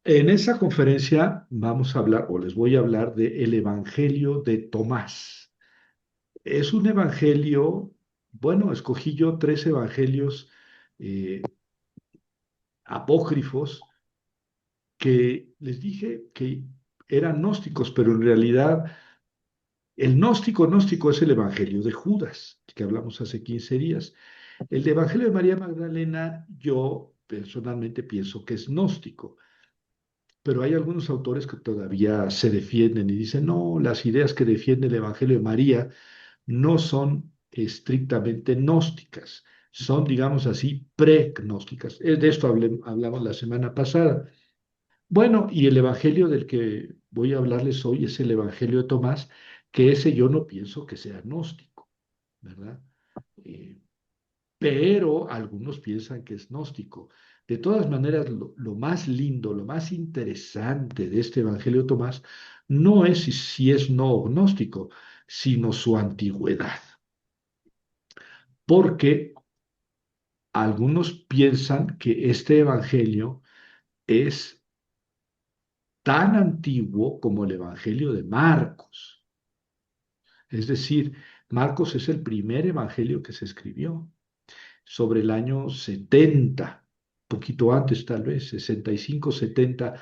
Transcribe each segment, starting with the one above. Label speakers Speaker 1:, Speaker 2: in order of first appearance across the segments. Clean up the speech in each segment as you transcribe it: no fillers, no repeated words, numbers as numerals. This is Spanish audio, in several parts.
Speaker 1: En esa conferencia vamos a hablar, o les voy a hablar, de el Evangelio de Tomás. Es un evangelio, bueno, escogí yo tres evangelios eh, apócrifos que les dije que eran gnósticos, pero en realidad el gnóstico es el Evangelio de Judas, que hablamos hace 15 días. El de Evangelio de María Magdalena, yo personalmente pienso que es gnóstico. Pero hay algunos autores que todavía se defienden y dicen, no, las ideas que defiende el Evangelio de María no son estrictamente gnósticas, son, digamos así, pregnósticas. De esto hablamos la semana pasada. Bueno, y el Evangelio del que voy a hablarles hoy es el Evangelio de Tomás, que ese yo no pienso que sea gnóstico, ¿verdad? Eh, pero algunos piensan que es gnóstico. De todas maneras, lo más lindo, lo más interesante de este Evangelio de Tomás no es si es no gnóstico, sino su antigüedad, porque algunos piensan que este Evangelio es tan antiguo como el Evangelio de Marcos. Es decir, Marcos es el primer Evangelio que se escribió sobre el año 70, poquito antes tal vez, 65, 70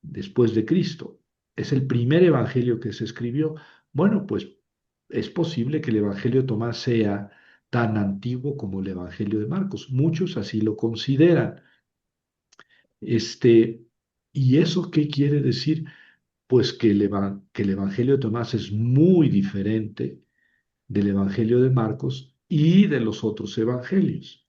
Speaker 1: después de Cristo. Es el primer evangelio que se escribió. Bueno, pues es posible que el evangelio de Tomás sea tan antiguo como el evangelio de Marcos. Muchos así lo consideran. Este, ¿Y eso qué quiere decir? Pues que que el evangelio de Tomás es muy diferente del evangelio de Marcos y de los otros evangelios.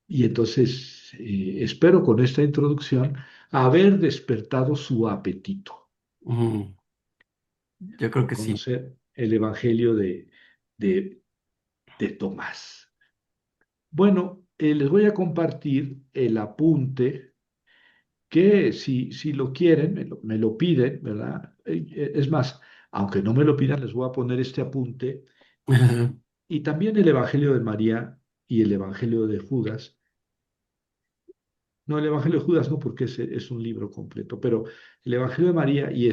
Speaker 1: Y entonces espero con esta introducción haber despertado su apetito
Speaker 2: Mm, yo creo
Speaker 1: por
Speaker 2: que sí.
Speaker 1: conocer el Evangelio de, de Tomás. Bueno, les voy a compartir el apunte que si lo quieren, me lo piden, ¿verdad? Es más, aunque no me lo pidan, les voy a poner este apunte y también el Evangelio de María y el Evangelio de Judas. No, el Evangelio de Judas no, porque es un libro completo, pero el Evangelio de María y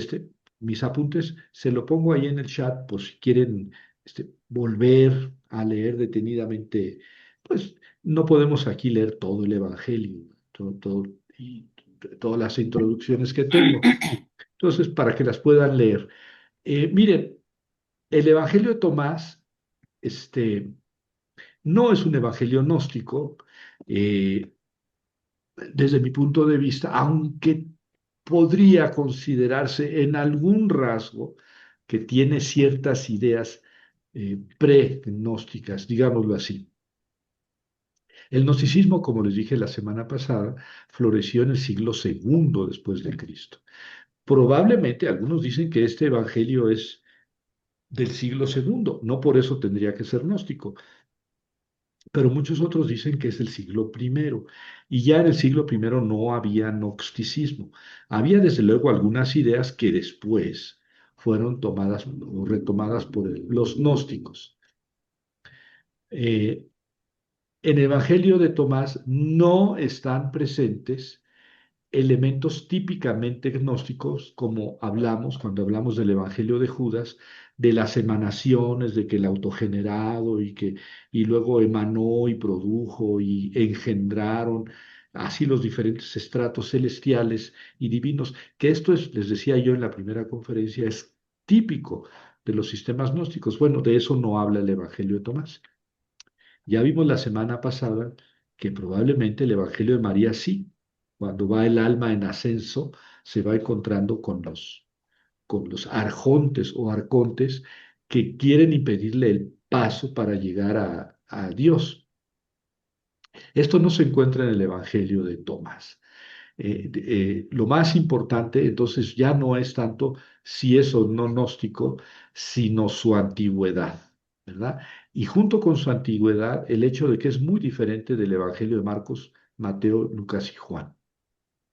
Speaker 1: mis apuntes, se lo pongo ahí en el chat por si quieren volver a leer detenidamente. Pues no podemos aquí leer todo el Evangelio, y todas las introducciones que tengo. Entonces, para que las puedan leer. Miren, el Evangelio de Tomás, este, no es un evangelio gnóstico. eh, Desde mi punto de vista, aunque podría considerarse en algún rasgo que tiene ciertas ideas pre-gnósticas, digámoslo así. El gnosticismo, como les dije la semana pasada, floreció en el siglo segundo después de Cristo. Probablemente algunos dicen que este evangelio es del siglo segundo, no por eso tendría que ser gnóstico, pero muchos otros dicen que es el siglo primero. Y ya en el siglo primero no había gnosticismo. Había desde luego algunas ideas que después fueron tomadas o retomadas por los gnósticos. Eh, en el Evangelio de Tomás no están presentes elementos típicamente gnósticos, como hablamos cuando hablamos del Evangelio de Judas, de las emanaciones, de que el autogenerado y luego emanó y produjo y engendraron así los diferentes estratos celestiales y divinos, que esto es, les decía yo en la primera conferencia, es típico de los sistemas gnósticos. Bueno, de eso no habla el Evangelio de Tomás. Ya vimos la semana pasada que probablemente el Evangelio de María sí, cuando va el alma en ascenso, se va encontrando con los arjontes o arcontes que quieren impedirle el paso para llegar a Dios. Esto no se encuentra en el Evangelio de Tomás. Lo más importante entonces ya no es tanto si es o no gnóstico, sino su antigüedad, ¿verdad? Y junto con su antigüedad, el hecho de que es muy diferente del Evangelio de Marcos, Mateo, Lucas y Juan,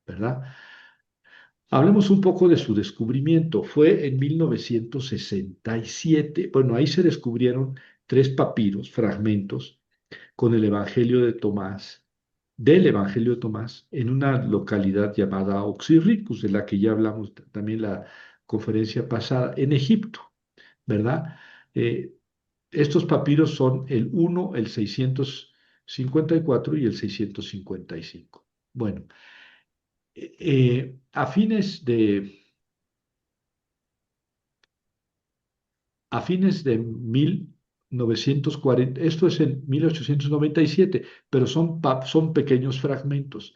Speaker 1: ¿verdad? Hablemos un poco de su descubrimiento. Fue en 1967. Bueno, ahí se descubrieron tres papiros, fragmentos, con el Evangelio de Tomás. del Evangelio de Tomás en una localidad llamada Oxirricus, de la que ya hablamos también la conferencia pasada, en Egipto, ¿verdad? Eh, Estos papiros son el uno, el 654 y el 655. Bueno, a fines de 1940, esto es en 1897, pero son pequeños fragmentos.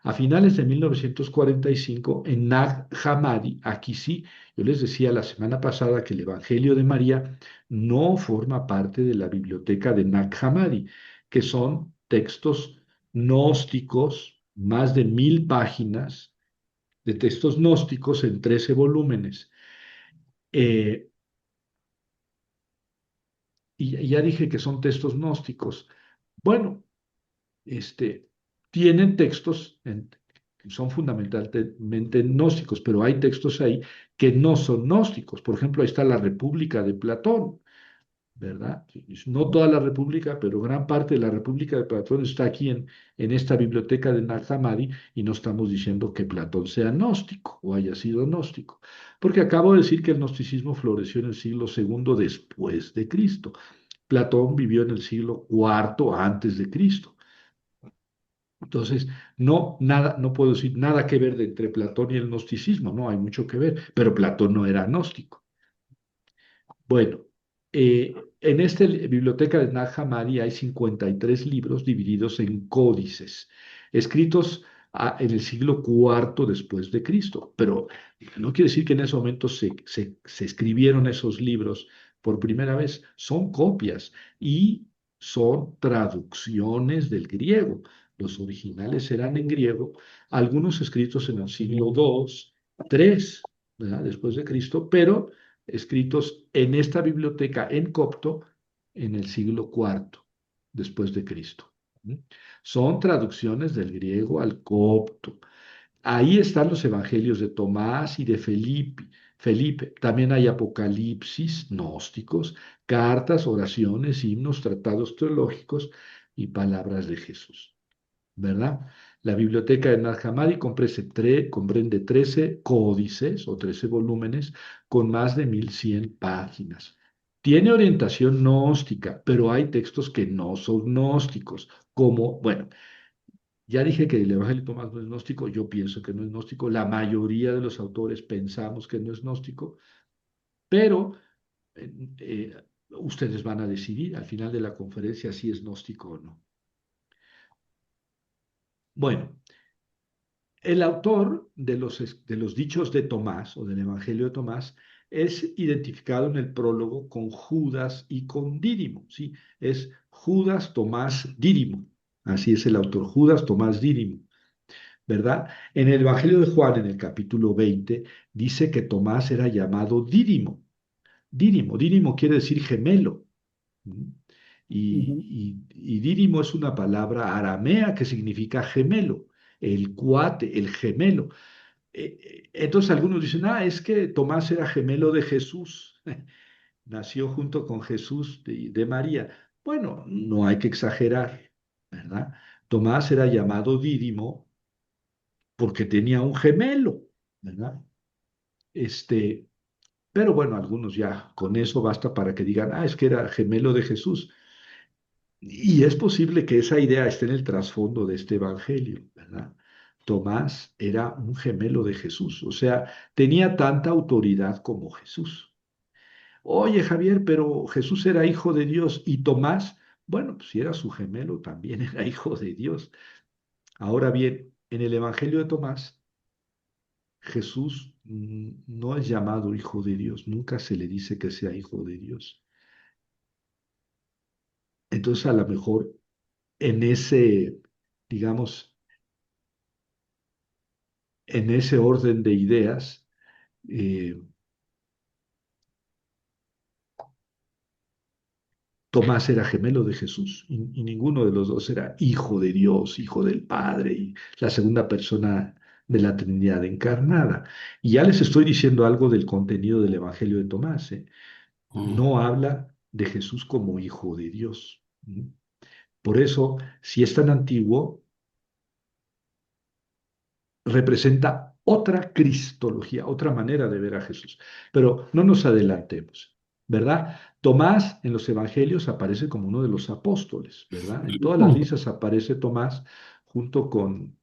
Speaker 1: A finales de 1945, en Nag Hammadi, aquí sí, yo les decía la semana pasada que el Evangelio de María no forma parte de la biblioteca de Nag Hammadi, que son textos gnósticos, más de 1000 páginas de textos gnósticos en 13 volúmenes. Eh, y ya dije que son textos gnósticos. Bueno, este, tienen textos, que son fundamentalmente gnósticos, pero hay textos ahí que no son gnósticos. Por ejemplo, ahí está la República de Platón, ¿verdad? No toda la República, pero gran parte de la República de Platón está aquí en esta biblioteca de Nag Hammadi y no estamos diciendo que Platón sea gnóstico o haya sido gnóstico, porque acabo de decir que el gnosticismo floreció en el siglo segundo después de Cristo. Platón vivió en el siglo cuarto antes de Cristo. Entonces, no, nada, no puedo decir nada que ver entre Platón y el gnosticismo, no, hay mucho que ver, pero Platón no era gnóstico. Bueno, en esta biblioteca de Nag Hammadi hay 53 libros divididos en códices, escritos en el siglo cuarto después de Cristo. Pero no quiere decir que en ese momento se escribieron esos libros por primera vez. Son copias y son traducciones del griego. Los originales eran en griego, algunos escritos en el siglo II, III, ¿verdad? Después de Cristo, pero escritos en esta biblioteca en copto en el siglo cuarto después de Cristo. Son traducciones del griego al copto. Ahí están los evangelios de Tomás y de Felipe. También hay apocalipsis gnósticos, cartas, oraciones, himnos, tratados teológicos y palabras de Jesús, ¿verdad? La biblioteca de Nag Hammadi comprende 13 códices o 13 volúmenes con más de 1100 páginas. Tiene orientación gnóstica, pero hay textos que no son gnósticos, como, bueno, ya dije que el Evangelio de Tomás no es gnóstico, yo pienso que no es gnóstico, la mayoría de los autores pensamos que no es gnóstico, pero eh, eh, ustedes van a decidir al final de la conferencia si es gnóstico o no. Bueno, el autor de los dichos de Tomás o del Evangelio de Tomás es identificado en el prólogo con Judas y con Dídimo, ¿sí? Es Judas Tomás Dídimo, así es el autor, Judas Tomás Dídimo, ¿verdad? En el Evangelio de Juan, en el capítulo 20, dice que Tomás era llamado Dídimo. Dídimo quiere decir gemelo. ¿Mm?
Speaker 2: Ujú.
Speaker 1: Y dídimo es una palabra aramea que significa gemelo, el cuate, el gemelo. Entonces algunos dicen, es que Tomás era gemelo de Jesús, nació junto con Jesús de María. Bueno, no hay que exagerar, ¿verdad? Tomás era llamado Dídimo porque tenía un gemelo, ¿verdad? Este, pero bueno, algunos ya con eso basta para que digan, es que era gemelo de Jesús. Y es posible que esa idea esté en el trasfondo de este evangelio, ¿verdad? Tomás era un gemelo de Jesús, o sea, tenía tanta autoridad como Jesús. Oye, Javier, pero Jesús era hijo de Dios y Tomás, bueno, pues si era su gemelo, también era hijo de Dios. Ahora bien, en el evangelio de Tomás, Jesús no es llamado hijo de Dios, nunca se le dice que sea hijo de Dios. Entonces, a lo mejor en ese, digamos, en ese orden de ideas, eh, Tomás era gemelo de Jesús y ninguno de los dos era hijo de Dios, hijo del Padre y la segunda persona de la Trinidad encarnada. Y ya les estoy diciendo algo del contenido del Evangelio de Tomás, ¿eh?
Speaker 2: Mm.
Speaker 1: No habla de Jesús como hijo de Dios. Por eso, si es tan antiguo, representa otra cristología, otra manera de ver a Jesús. Pero no nos adelantemos, ¿verdad? Tomás en los evangelios aparece como uno de los apóstoles, ¿verdad? En todas las listas aparece Tomás junto con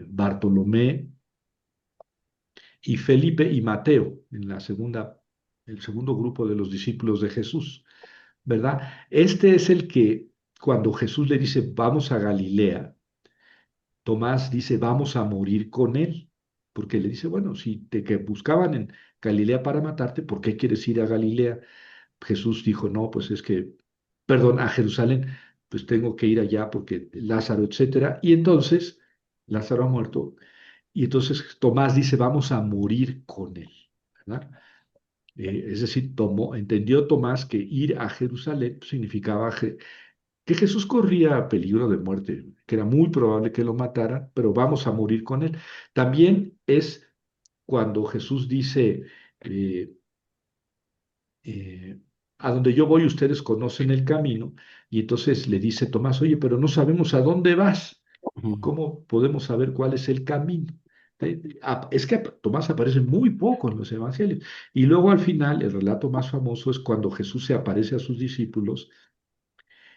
Speaker 1: Bartolomé y Felipe y Mateo en el segundo grupo de los discípulos de Jesús, ¿verdad? Este es el que cuando Jesús le dice, vamos a Galilea, Tomás dice, vamos a morir con él, porque le dice, bueno, si te que buscaban en Galilea para matarte, ¿por qué quieres ir a Galilea? Jesús dijo, no, pues es que, perdón, a Jerusalén, pues tengo que ir allá porque Lázaro, etcétera. Y entonces, Lázaro ha muerto, y entonces Tomás dice, vamos a morir con él, ¿verdad? Es decir, entendió Tomás que ir a Jerusalén significaba que Jesús corría peligro de muerte, que era muy probable que lo mataran, pero vamos a morir con él. También es cuando Jesús dice, eh, eh, a donde yo voy ustedes conocen el camino, y entonces le dice Tomás, oye, pero no sabemos a dónde vas, ¿cómo podemos saber cuál es el camino? Es que Tomás aparece muy poco en los evangelios. Y luego al final, el relato más famoso es cuando Jesús se aparece a sus discípulos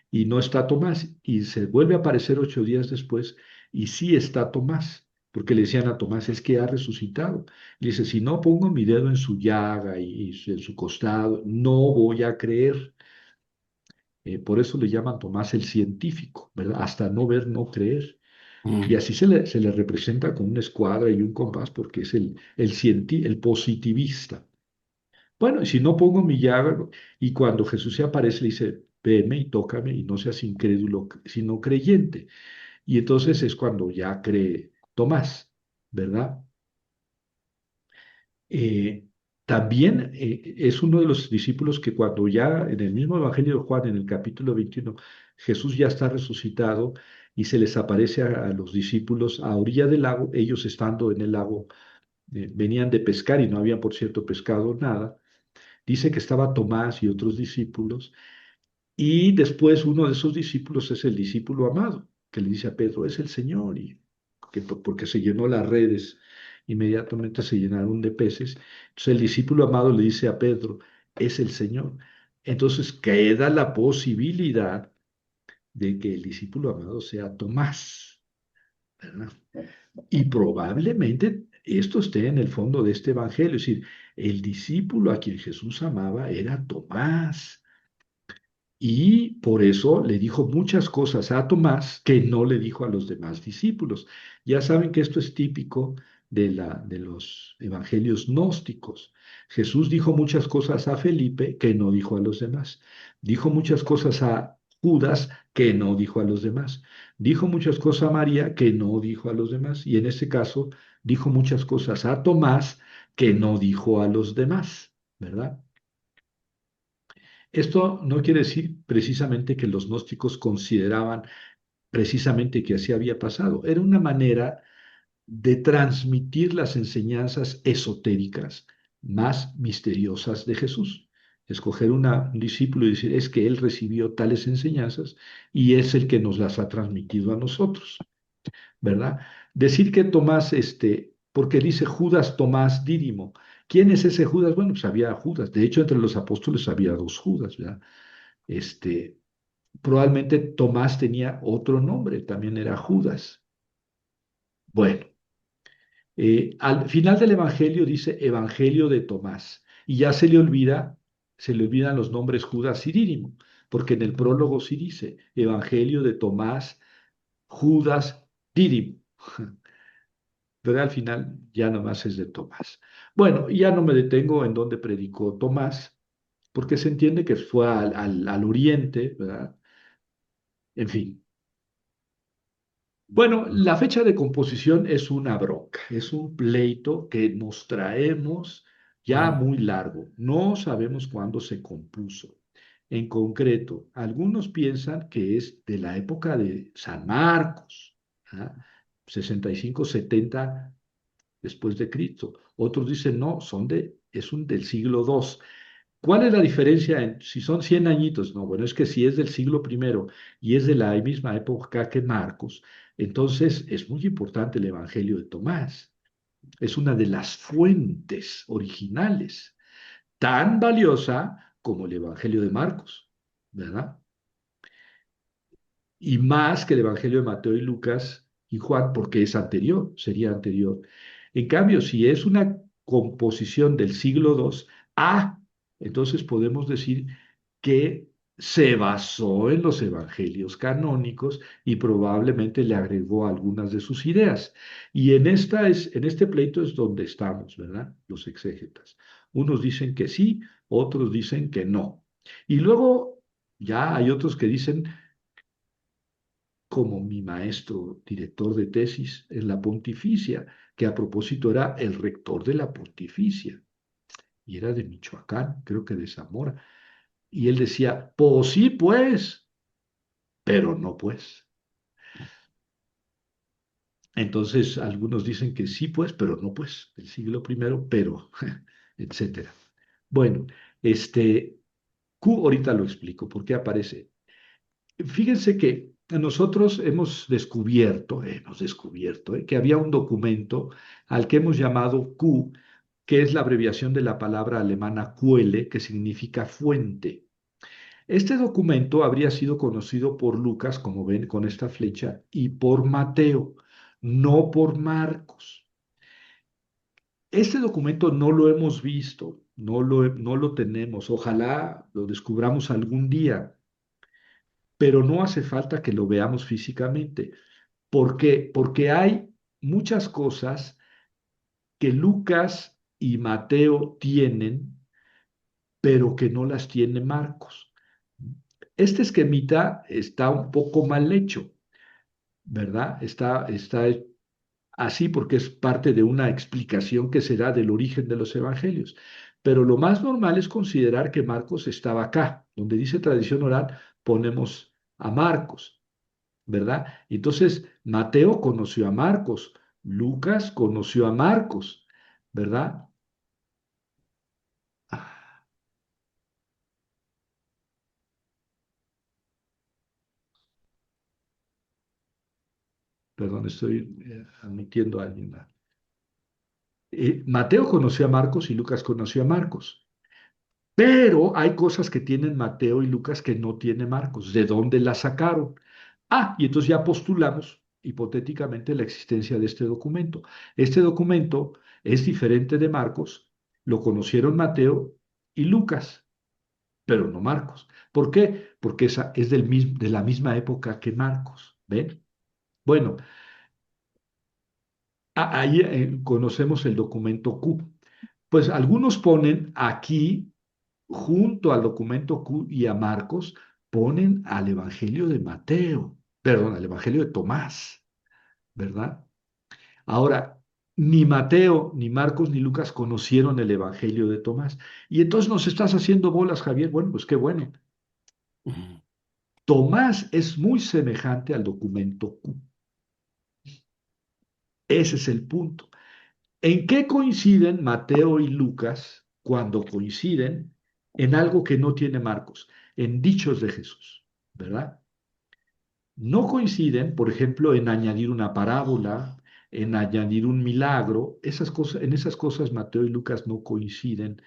Speaker 1: y no está Tomás, y se vuelve a aparecer 8 días después, y sí está Tomás, porque le decían a Tomás, es que ha resucitado. Y dice, si no pongo mi dedo en su llaga y en su costado, no voy a creer. Por eso le llaman Tomás el científico, ¿verdad? Hasta no ver, no creer. Y así se le representa con una escuadra y un compás, porque es el positivista. Bueno, y si no pongo mi llaga, y cuando Jesús se aparece, le dice, veme y tócame, y no seas incrédulo, sino creyente. Y entonces es cuando ya cree Tomás, ¿verdad? Eh, También es uno de los discípulos que cuando ya en el mismo Evangelio de Juan, en el capítulo 21, Jesús ya está resucitado y se les aparece a los discípulos a orilla del lago, ellos estando en el lago, venían de pescar y no habían, por cierto, pescado nada. Dice que estaba Tomás y otros discípulos, y después uno de esos discípulos es el discípulo amado, que le dice a Pedro, es el Señor, y porque se llenó las redes, inmediatamente se llenaron de peces. Entonces el discípulo amado le dice a Pedro, es el Señor. Entonces queda la posibilidad de que el discípulo amado sea Tomás, ¿verdad? Y probablemente esto esté en el fondo de este evangelio, es decir, el discípulo a quien Jesús amaba era Tomás. Y por eso le dijo muchas cosas a Tomás que no le dijo a los demás discípulos. Ya saben que esto es típico de los evangelios gnósticos. Jesús dijo muchas cosas a Felipe que no dijo a los demás. Dijo muchas cosas a Judas que no dijo a los demás. Dijo muchas cosas a María que no dijo a los demás. Y en este caso, dijo muchas cosas a Tomás que no dijo a los demás, ¿verdad? Esto no quiere decir precisamente que los gnósticos consideraban precisamente que así había pasado. Era una manera de transmitir las enseñanzas esotéricas más misteriosas de Jesús. Escoger un discípulo y decir, es que él recibió tales enseñanzas y es el que nos las ha transmitido a nosotros, ¿verdad? Decir que Tomás, porque dice Judas Tomás Dídimo. ¿Quién es ese Judas? Bueno, pues había Judas. De hecho, entre los apóstoles había dos Judas, ¿verdad? Este, Probablemente Tomás tenía otro nombre, también era Judas. Bueno, al final del Evangelio dice Evangelio de Tomás, y ya se le olvidan los nombres Judas y Dídimo, porque en el prólogo sí dice Evangelio de Tomás, Judas, Dídimo. Pero al final ya nomás es de Tomás. Bueno, ya no me detengo en donde predicó Tomás, porque se entiende que fue al oriente, ¿verdad? En fin. Bueno, la fecha de composición es una bronca, es un pleito que nos traemos ya muy largo. No sabemos cuándo se compuso. En concreto, algunos piensan que es de la época de San Marcos, ¿ah? 65-70 después de Cristo. Otros dicen no, del siglo II. ¿Cuál es la diferencia en si son 100 añitos? No, bueno, es que si es del siglo primero y es de la misma época que Marcos, entonces es muy importante el Evangelio de Tomás. Es una de las fuentes originales, tan valiosa como el Evangelio de Marcos, ¿verdad? Y más que el Evangelio de Mateo y Lucas y Juan, porque es anterior, sería anterior. En cambio, si es una composición del siglo II, entonces podemos decir que se basó en los evangelios canónicos y probablemente le agregó algunas de sus ideas. Y en este pleito es donde estamos, ¿verdad? Los exégetas. Unos dicen que sí, otros dicen que no. Y luego ya hay otros que dicen como mi maestro director de tesis en la pontificia, que a propósito era el rector de la pontificia, y era de Michoacán, creo que de Zamora. Y él decía, pues sí, pues, pero no, pues. Entonces, algunos dicen que sí, pues, pero no, pues, el siglo primero, pero, etcétera. Bueno, este, Q ahorita lo explico, ¿por qué aparece? Fíjense que nosotros hemos descubierto, que había un documento al que hemos llamado Q, que es la abreviación de la palabra alemana Quelle, que significa fuente. Este documento habría sido conocido por Lucas, como ven con esta flecha, y por Mateo, no por Marcos. Este documento no lo hemos visto, no lo tenemos. Ojalá lo descubramos algún día, pero no hace falta que lo veamos físicamente. ¿Por qué? Porque hay muchas cosas que Lucas y Mateo tienen, pero que no las tiene Marcos. Este esquemita está un poco mal hecho, ¿verdad? Está así porque es parte de una explicación que se da del origen de los evangelios. Pero lo más normal es considerar que Marcos estaba acá. Donde dice tradición oral, ponemos a Marcos. ¿Verdad? Entonces, Mateo conoció a Marcos, Lucas conoció a Marcos, ¿verdad? Ah, perdón, estoy admitiendo a alguien. Mateo conoció a Marcos y Lucas conoció a Marcos, pero hay cosas que tienen Mateo y Lucas que no tiene Marcos. ¿De dónde las sacaron? Y entonces ya postulamos hipotéticamente la existencia de este documento. Este documento es diferente de Marcos, lo conocieron Mateo y Lucas, pero no Marcos. ¿Por qué? Porque esa es de la misma época que Marcos. ¿Ven? Bueno, ahí conocemos el documento Q. Pues algunos ponen aquí, junto al documento Q y a Marcos, ponen al Evangelio de Mateo, perdón, al Evangelio de Tomás, ¿verdad? Ahora, ni Mateo, ni Marcos, ni Lucas conocieron el Evangelio de Tomás. Y entonces nos estás haciendo bolas, Javier. Bueno, pues qué bueno. Tomás es muy semejante al documento Q. Ese es el punto. ¿En qué coinciden Mateo y Lucas cuando coinciden en algo que no tiene Marcos? En dichos de Jesús, ¿verdad? No coinciden, por ejemplo, en añadir una parábola, en añadir un milagro. En esas cosas Mateo y Lucas no coinciden,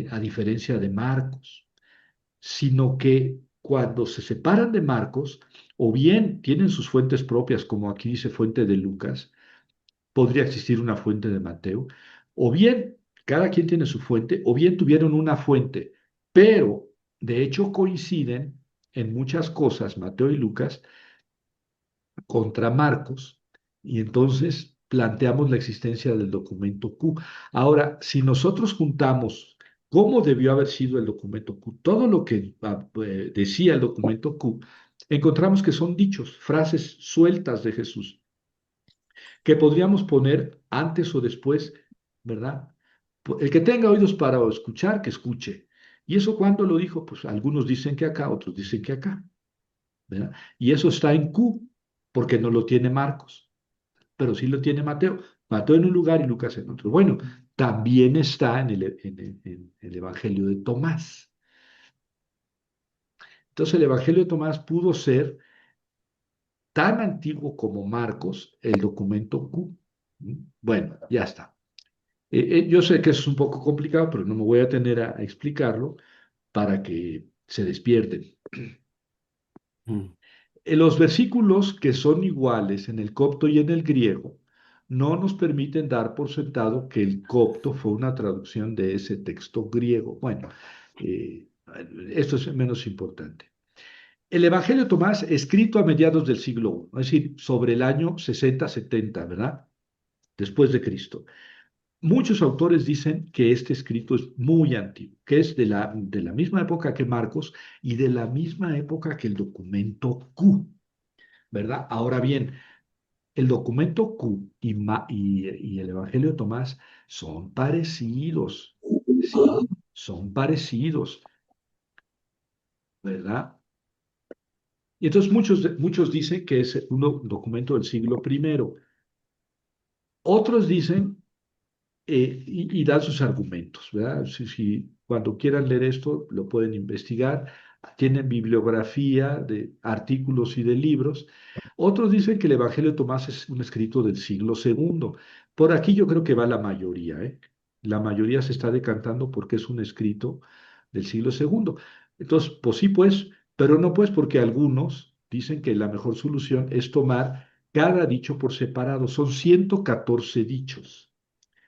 Speaker 1: a diferencia de Marcos, sino que cuando se separan de Marcos, o bien tienen sus fuentes propias, como aquí dice fuente de Lucas, podría existir una fuente de Mateo, o bien cada quien tiene su fuente, o bien tuvieron una fuente, pero de hecho coinciden en muchas cosas, Mateo y Lucas, contra Marcos, y entonces planteamos la existencia del documento Q. Ahora, si nosotros juntamos cómo debió haber sido el documento Q, todo lo que decía el documento Q, encontramos que son dichos, frases sueltas de Jesús, que podríamos poner antes o después, ¿verdad? El que tenga oídos para escuchar, que escuche. ¿Y eso cuándo lo dijo? Pues algunos dicen que acá, otros dicen que acá, ¿verdad? Y eso está en Q, porque no lo tiene Marcos, pero sí lo tiene Mateo. Mateo en un lugar y Lucas en otro. Bueno, también está en el Evangelio de Tomás. Entonces el Evangelio de Tomás pudo ser tan antiguo como Marcos, el documento Q. Bueno, ya está. Yo sé que es un poco complicado, pero no me voy a tener a explicarlo para que se despierten.
Speaker 2: mm,
Speaker 1: Los versículos que son iguales en el copto y en el griego no nos permiten dar por sentado que el copto fue una traducción de ese texto griego. Bueno, eh, esto es menos importante. El Evangelio de Tomás, escrito a mediados del siglo I, es decir, sobre el año 60-70, ¿verdad? Después de Cristo. Muchos autores dicen que este escrito es muy antiguo, que es de la misma época que Marcos y de la misma época que el documento Q, ¿verdad? Ahora bien, el documento Q y el Evangelio de Tomás son parecidos, ¿sí? Son parecidos, ¿verdad? Y entonces muchos dicen que es un documento del siglo primero. Otros dicen y dan sus argumentos, ¿verdad? Cuando quieran leer esto, lo pueden investigar. Tienen bibliografía de artículos y de libros. Otros dicen que el Evangelio de Tomás es un escrito del siglo segundo. Por aquí yo creo que va la mayoría, ¿eh? La mayoría se está decantando porque es un escrito del siglo segundo. Entonces, pues sí, pues, pero no pues porque algunos dicen que la mejor solución es tomar cada dicho por separado. Son 114 dichos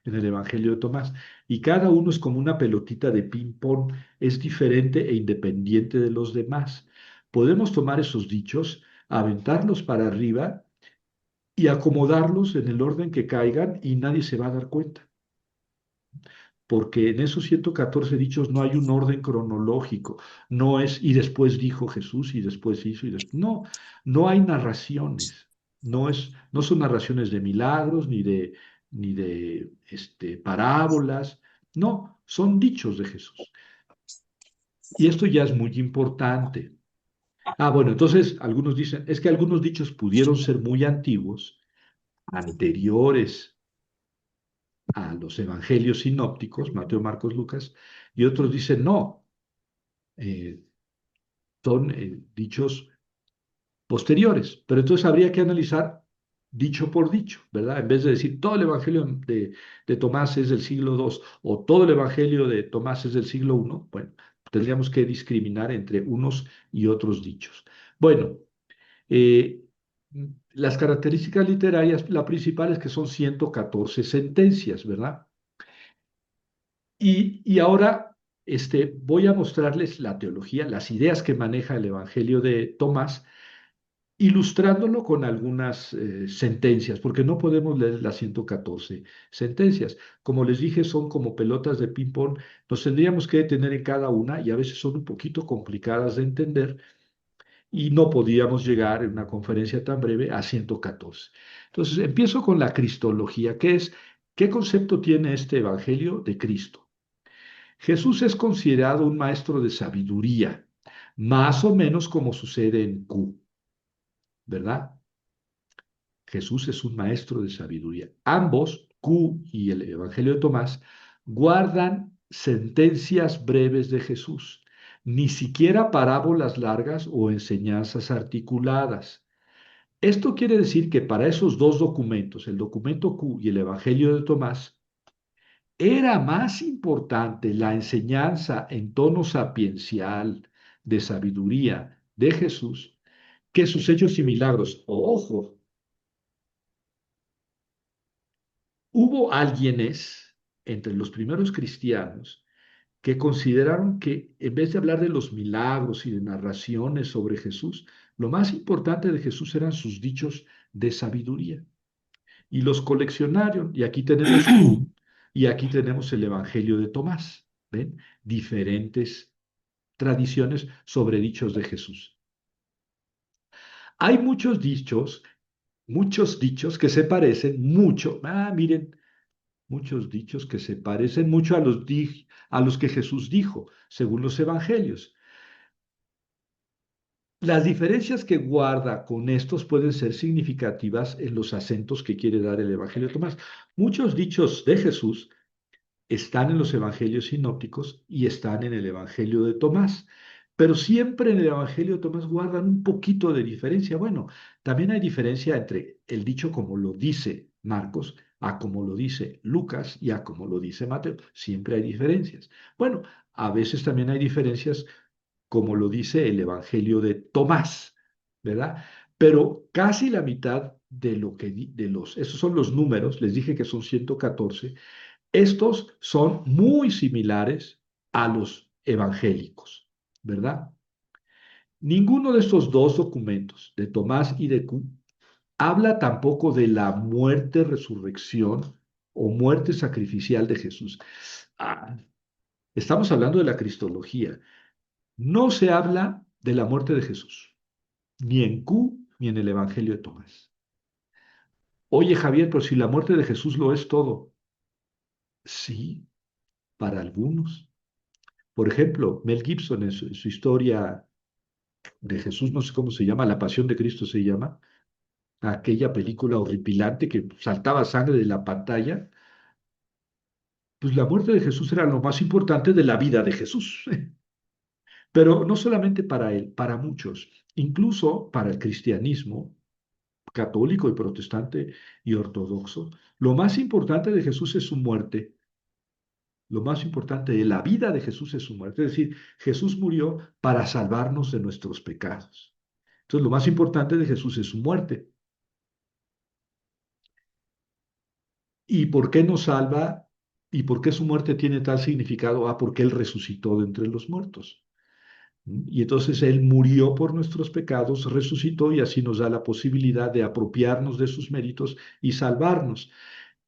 Speaker 1: en el Evangelio de Tomás. Y cada uno es como una pelotita de ping-pong, es diferente e independiente de los demás. Podemos tomar esos dichos, aventarlos para arriba y acomodarlos en el orden que caigan y nadie se va a dar cuenta. Porque en esos 114 dichos no hay un orden cronológico, no es y después dijo Jesús y después hizo y después. No, no hay narraciones, no son narraciones de milagros ni de parábolas, no, son dichos de Jesús. Y esto ya es muy importante. Ah, bueno, entonces algunos dicen, es que algunos dichos pudieron ser muy antiguos, anteriores a los evangelios sinópticos, Mateo, Marcos, Lucas, y otros dicen no, eh, son dichos posteriores. Pero entonces habría que analizar dicho por dicho, ¿verdad? En vez de decir todo el evangelio de Tomás es del siglo II o todo el evangelio de Tomás es del siglo I, bueno, tendríamos que discriminar entre unos y otros dichos. Bueno, eh, las características literarias, la principal es que son 114 sentencias, ¿verdad? Y ahora voy a mostrarles la teología, las ideas que maneja el Evangelio de Tomás, ilustrándolo con algunas sentencias, porque no podemos leer las 114 sentencias. Como les dije, son como pelotas de ping-pong, nos tendríamos que detener en cada una y a veces son un poquito complicadas de entender y no podíamos llegar en una conferencia tan breve a 114. Entonces, empiezo con la cristología, que es, ¿qué concepto tiene este Evangelio de Cristo? Jesús es considerado un maestro de sabiduría, más o menos como sucede en Q, ¿verdad? Jesús es un maestro de sabiduría. Ambos, Q y el Evangelio de Tomás, guardan sentencias breves de Jesús, ni siquiera parábolas largas o enseñanzas articuladas. Esto quiere decir que para esos dos documentos, el documento Q y el Evangelio de Tomás, era más importante la enseñanza en tono sapiencial de sabiduría de Jesús que sus hechos y milagros. Ojo, hubo alguienes entre los primeros cristianos que consideraron que en vez de hablar de los milagros y de narraciones sobre Jesús, lo más importante de Jesús eran sus dichos de sabiduría. Y los coleccionaron, y aquí tenemos Q, y aquí tenemos el Evangelio de Tomás. ¿Ven? Diferentes tradiciones sobre dichos de Jesús. Hay muchos dichos que se parecen mucho. Ah, miren, muchos dichos que se parecen mucho a los que Jesús dijo, según los evangelios. Las diferencias que guarda con estos pueden ser significativas en los acentos que quiere dar el Evangelio de Tomás. Muchos dichos de Jesús están en los evangelios sinópticos y están en el evangelio de Tomás. Pero siempre en el evangelio de Tomás guardan un poquito de diferencia. Bueno, también hay diferencia entre el dicho como lo dice Marcos, a como lo dice Lucas y a como lo dice Mateo. Siempre hay diferencias. Bueno, a veces también hay diferencias como lo dice el evangelio de Tomás, ¿verdad? Pero casi la mitad de lo que esos son los números, les dije que son 114. Estos son muy similares a los evangélicos, ¿verdad? Ninguno de estos dos documentos, de Tomás y de Q, habla tampoco de la muerte, resurrección o muerte sacrificial de Jesús. Ah, estamos hablando de la cristología. No se habla de la muerte de Jesús, ni en Q ni en el Evangelio de Tomás. Oye, Javier, pero si la muerte de Jesús lo es todo. Sí, para algunos. Por ejemplo, Mel Gibson en su historia de Jesús, no sé cómo se llama, La Pasión de Cristo se llama, aquella película horripilante que saltaba sangre de la pantalla, pues la muerte de Jesús era lo más importante de la vida de Jesús. Pero no solamente para él, para muchos, incluso para el cristianismo católico y protestante y ortodoxo, lo más importante de Jesús es su muerte. Lo más importante de la vida de Jesús es su muerte. Es decir, Jesús murió para salvarnos de nuestros pecados. Entonces, lo más importante de Jesús es su muerte. ¿Y por qué nos salva? ¿Y por qué su muerte tiene tal significado? Ah, porque Él resucitó de entre los muertos. Y entonces Él murió por nuestros pecados, resucitó y así nos da la posibilidad de apropiarnos de sus méritos y salvarnos.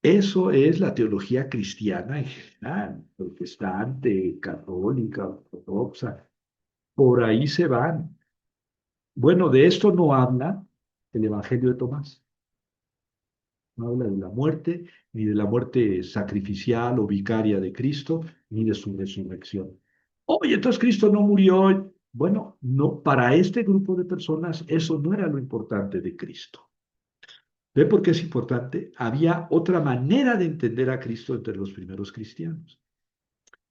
Speaker 1: Eso es la teología cristiana en general, protestante, católica, ortodoxa. Por ahí se van. Bueno, de esto no habla el Evangelio de Tomás. No habla de la muerte, ni de la muerte sacrificial o vicaria de Cristo, ni de su resurrección. Oye, entonces Cristo no murió. Bueno, no, para este grupo de personas eso no era lo importante de Cristo. ¿Ve por qué es importante? Había otra manera de entender a Cristo entre los primeros cristianos.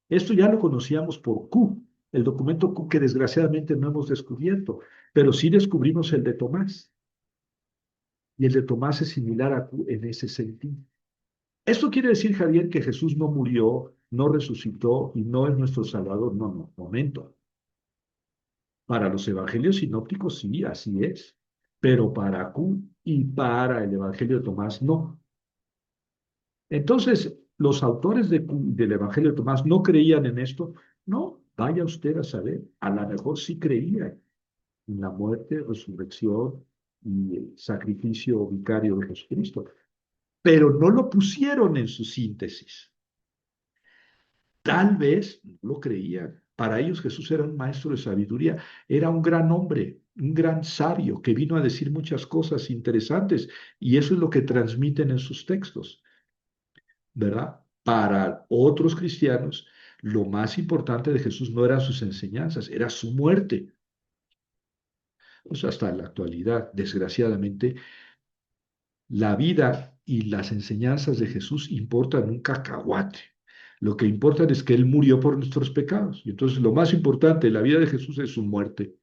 Speaker 1: Esto ya lo conocíamos por Q, el documento Q que desgraciadamente no hemos descubierto, pero sí descubrimos el de Tomás. Y el de Tomás es similar a Q en ese sentido. ¿Esto quiere decir, Javier, que Jesús no murió, no resucitó y no es nuestro Salvador? No, no, momento. Para los evangelios sinópticos sí, así es, pero para Q y para el Evangelio de Tomás no. Entonces, los autores del Evangelio de Tomás no creían en esto. No, vaya usted a saber, a lo mejor sí creían en la muerte, resurrección y el sacrificio vicario de Jesucristo, pero no lo pusieron en su síntesis. Tal vez no lo creían. Para ellos Jesús era un maestro de sabiduría, era un gran hombre, un gran sabio que vino a decir muchas cosas interesantes y eso es lo que transmiten en sus textos, ¿verdad? Para otros cristianos, lo más importante de Jesús no eran sus enseñanzas, era su muerte. Pues hasta la actualidad, desgraciadamente, la vida y las enseñanzas de Jesús importan un cacahuate. Lo que importa es que Él murió por nuestros pecados. Y entonces lo más importante de la vida de Jesús es su muerte.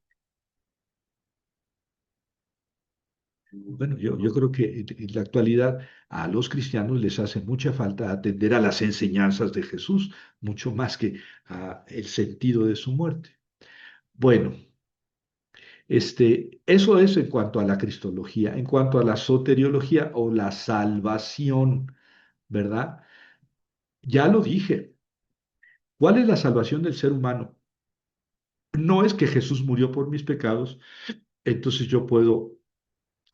Speaker 1: Bueno, yo creo que en la actualidad a los cristianos les hace mucha falta atender a las enseñanzas de Jesús, mucho más que a el sentido de su muerte. Bueno, eso es en cuanto a la cristología, en cuanto a la soteriología o la salvación, ¿verdad? Ya lo dije. ¿Cuál es la salvación del ser humano? No es que Jesús murió por mis pecados, entonces yo puedo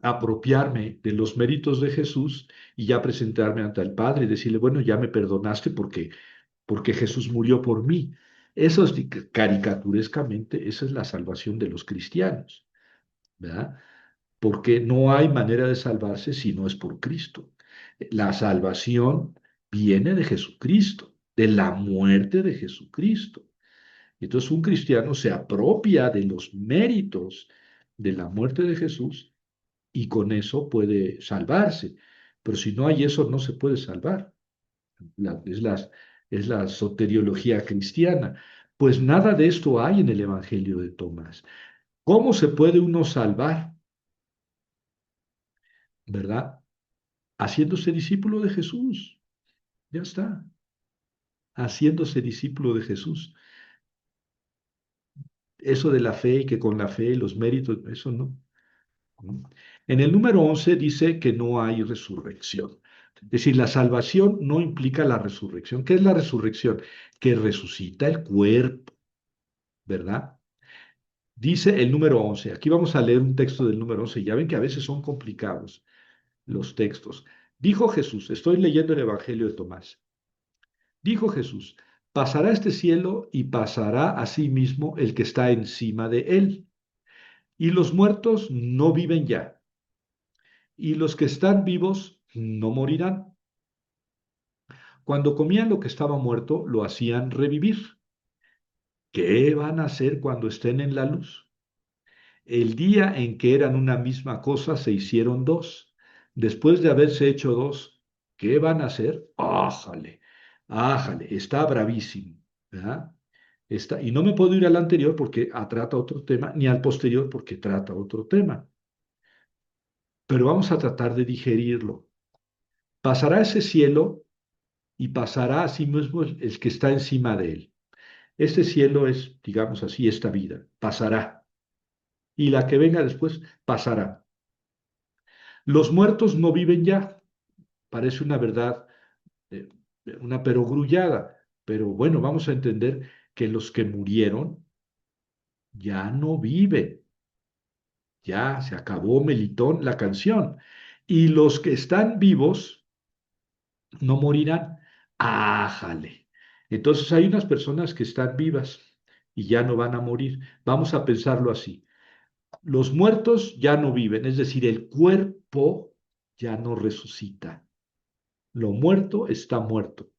Speaker 1: apropiarme de los méritos de Jesús y ya presentarme ante el Padre y decirle, bueno, ya me perdonaste porque Jesús murio por mí. Eso es caricaturescamente, esa es la salvación de los cristianos, ¿verdad? Porque no hay manera de salvarse si no es por Cristo. La salvación viene de Jesucristo, de la muerte de Jesucristo. Entonces un cristiano se apropia de los méritos de la muerte de Jesús y con eso puede salvarse. Pero si no hay eso, no se puede salvar. Es es la soteriología cristiana. Pues nada de esto hay en el Evangelio de Tomás. ¿Cómo se puede uno salvar? ¿Verdad? Haciéndose discípulo de Jesús. Ya está. Haciéndose discípulo de Jesús. Eso de la fe y que con la fe los méritos, eso no. ¿No? En el número 11 dice que no hay resurrección. Es decir, la salvación no implica la resurrección. ¿Qué es la resurrección? Que resucita el cuerpo, ¿verdad? Dice el número 11. Aquí vamos a leer un texto del número 11. Ya ven que a veces son complicados los textos. Dijo Jesús, estoy leyendo el Evangelio de Tomás. Dijo Jesús, pasará este cielo y pasará asimismo el que está encima de él. Y los muertos no viven ya, y los que están vivos no morirán. Cuando comían lo que estaba muerto, lo hacían revivir. ¿Qué van a hacer cuando estén en la luz? El día en que eran una misma cosa, se hicieron dos. Después de haberse hecho dos, ¿qué van a hacer? ¡Ájale! ¡Ájale! Está bravísimo, ¿verdad? Está, y no me puedo ir al anterior porque trata otro tema, ni al posterior porque trata otro tema. Pero vamos a tratar de digerirlo. Pasará ese cielo y pasará asimismo el que está encima de él. Este cielo es, digamos así, esta vida, pasará. Y la que venga después, pasará. Los muertos no viven ya. Parece una verdad, eh, una perogrullada. Pero bueno, vamos a entender que los que murieron ya no viven. Ya se acabó Melitón la canción. Y los que están vivos no morirán. Ájale. Entonces hay unas personas que están vivas y ya no van a morir. Vamos a pensarlo así. Los muertos ya no viven, es decir, el cuerpo ya no resucita. Lo muerto está muerto.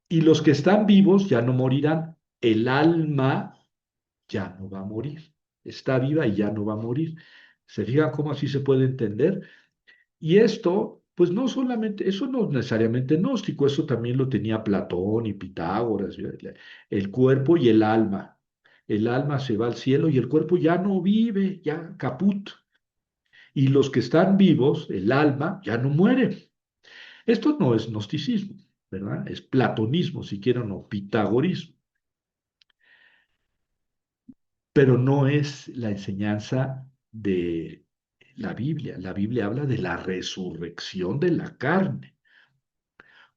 Speaker 1: Y los que están vivos ya no morirán. El alma ya no va a morir. Está viva y ya no va a morir. ¿Se fijan cómo así se puede entender? Y esto, pues no solamente, eso no es necesariamente gnóstico, eso también lo tenía Platón y Pitágoras, el cuerpo y el alma. El alma se va al cielo y el cuerpo ya no vive, ya caput. Y los que están vivos, el alma, ya no muere. Esto no es gnosticismo, ¿verdad? Es platonismo, si quieren, o pitagorismo, pero no es la enseñanza de la Biblia. La Biblia habla de la resurrección de la carne.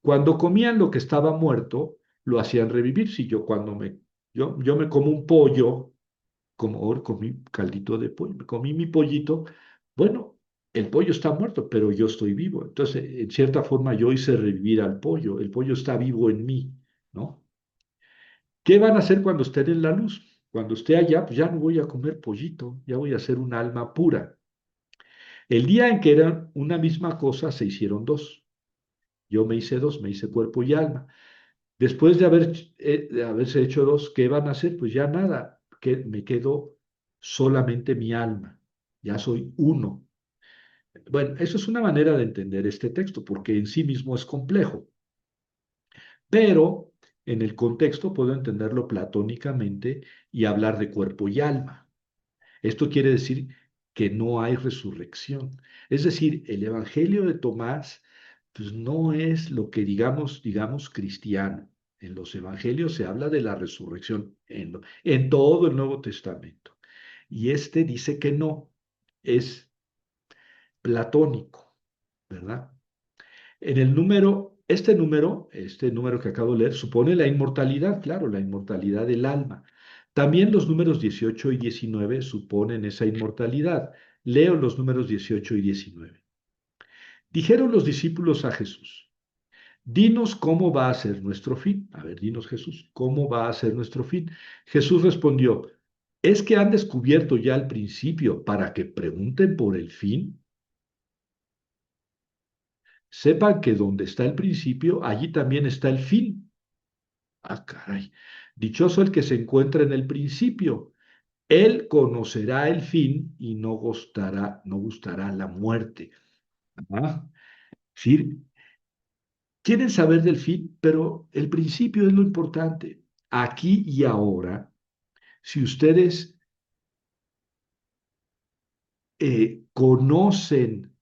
Speaker 1: Cuando comían lo que estaba muerto, lo hacían revivir. Si yo cuando yo me como un pollo, como ahora comí caldito de pollo, me comí mi pollito, bueno, el pollo está muerto, pero yo estoy vivo. Entonces, en cierta forma, yo hice revivir al pollo. El pollo está vivo en mí, ¿no? ¿Qué van a hacer cuando estén en la luz? Cuando esté allá, pues ya no voy a comer pollito, ya voy a ser un alma pura. El día en que eran una misma cosa, se hicieron dos. Yo me hice dos, me hice cuerpo y alma. Después de haberse hecho dos, ¿qué van a hacer? Pues ya nada, que me quedo solamente mi alma. Ya soy uno. Bueno, eso es una manera de entender este texto, porque en sí mismo es complejo, pero en el contexto puedo entenderlo platónicamente y hablar de cuerpo y alma. Esto quiere decir que no hay resurrección. Es decir, el Evangelio de Tomás pues no es lo que digamos cristiano. En los evangelios se habla de la resurrección en todo el Nuevo Testamento. Y este dice que no, es platónico, ¿verdad? Este número que acabo de leer, supone la inmortalidad, claro, la inmortalidad del alma. También los números 18 y 19 suponen esa inmortalidad. Leo los números 18 y 19. Dijeron los discípulos a Jesús, dinos cómo va a ser nuestro fin. A ver, dinos Jesús, ¿cómo va a ser nuestro fin? Jesús respondió, ¿es que han descubierto ya el principio para que pregunten por el fin? Sepan que donde está el principio, allí también está el fin. Ah, caray. Dichoso el que se encuentra en el principio. Él conocerá el fin y no gustará la muerte. Ah, sí, quieren saber del fin, pero el principio es lo importante. Aquí y ahora, si ustedes conocen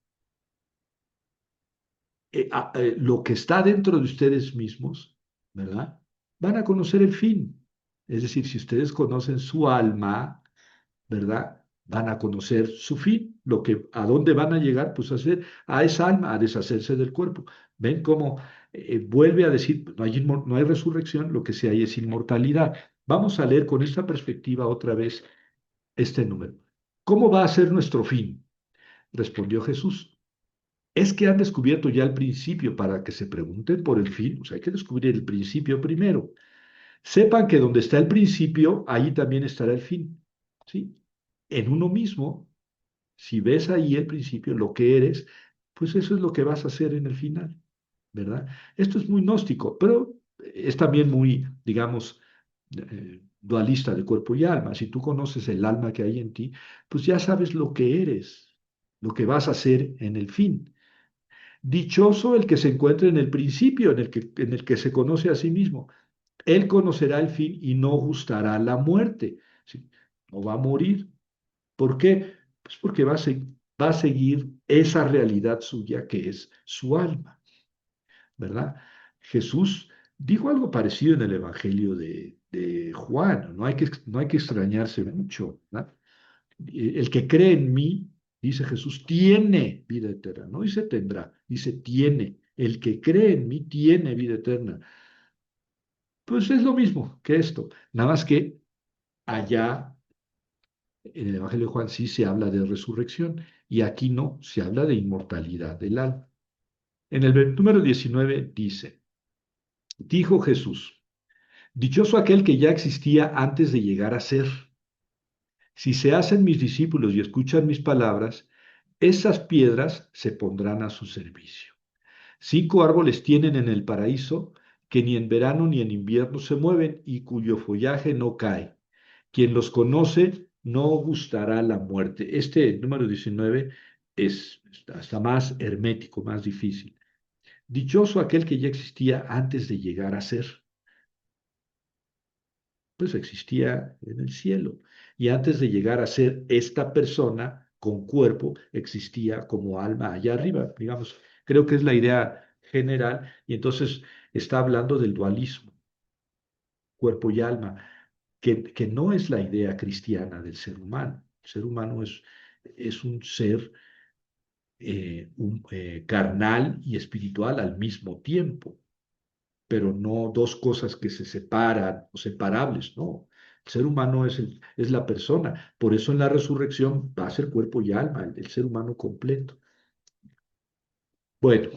Speaker 1: lo que está dentro de ustedes mismos, ¿verdad? Van a conocer el fin. Es decir, si ustedes conocen su alma, ¿verdad? Van a conocer su fin, a dónde van a llegar, pues a hacer a esa alma, a deshacerse del cuerpo. ¿Ven cómo vuelve a decir, no hay resurrección, lo que sí hay es inmortalidad? Vamos a leer con esta perspectiva otra vez este número. ¿Cómo va a ser nuestro fin? Respondió Jesús. Es que han descubierto ya el principio para que se pregunten por el fin. O sea, hay que descubrir el principio primero. Sepan que donde está el principio, ahí también estará el fin. ¿Sí? En uno mismo, si ves ahí el principio, lo que eres, pues eso es lo que vas a hacer en el final, ¿verdad? Esto es muy gnóstico, pero es también muy, digamos, dualista de cuerpo y alma. Si tú conoces el alma que hay en ti, pues ya sabes lo que eres, lo que vas a hacer en el fin. Dichoso el que se encuentre en el principio, en el que se conoce a sí mismo. Él conocerá el fin y no gustará la muerte. ¿Sí? No va a morir. ¿Por qué? Pues porque va a seguir esa realidad suya que es su alma, ¿verdad? Jesús dijo algo parecido en el Evangelio de Juan. No hay que extrañarse mucho, ¿verdad? El que cree en mí, dice Jesús, tiene vida eterna. No dice tendrá, dice tiene. El que cree en mí tiene vida eterna. Pues es lo mismo que esto, nada más que allá en el Evangelio de Juan sí se habla de resurrección y aquí no, se habla de inmortalidad del alma. En el número 19 dice, dijo Jesús, dichoso aquel que ya existía antes de llegar a ser. Si se hacen mis discípulos y escuchan mis palabras, esas piedras se pondrán a su servicio. 5 árboles tienen en el paraíso que ni en verano ni en invierno se mueven y cuyo follaje no cae. Quien los conoce no gustará la muerte. Este número 19 es hasta más hermético, más difícil. Dichoso aquel que ya existía antes de llegar a ser, pues existía en el cielo. Y antes de llegar a ser esta persona con cuerpo, existía como alma allá arriba, digamos. Creo que es la idea general y entonces está hablando del dualismo, cuerpo y alma, que no es la idea cristiana del ser humano. El ser humano es un ser carnal y espiritual al mismo tiempo, pero no dos cosas que se separan o separables, no. El ser humano es la persona, por eso en la resurrección va a ser cuerpo y alma, el ser humano completo. Bueno,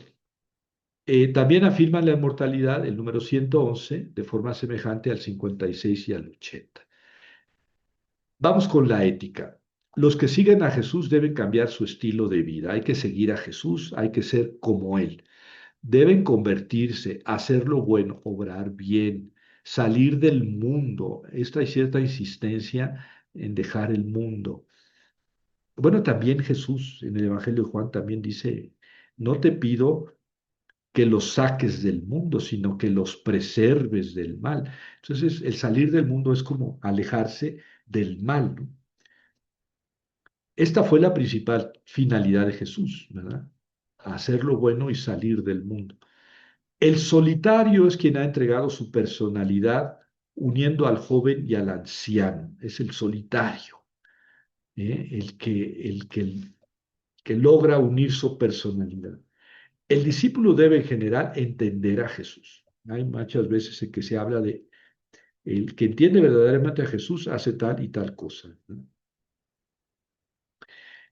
Speaker 1: también afirman la inmortalidad, el número 111 de forma semejante al 56 y al 80. Vamos con la ética. Los que siguen a Jesús deben cambiar su estilo de vida. Hay que seguir a Jesús, hay que ser como Él. Deben convertirse, hacer lo bueno, obrar bien, salir del mundo. Esta hay cierta insistencia en dejar el mundo. Bueno, también Jesús en el Evangelio de Juan también dice, no te pido que los saques del mundo, sino que los preserves del mal. Entonces, el salir del mundo es como alejarse del mal, ¿no? Esta fue la principal finalidad de Jesús, ¿verdad? Hacer lo bueno y salir del mundo. El solitario es quien ha entregado su personalidad uniendo al joven y al anciano. Es el solitario, el que logra unir su personalidad. El discípulo debe en general entender a Jesús. Hay muchas veces en que se habla de el que entiende verdaderamente a Jesús hace tal y tal cosa, ¿no?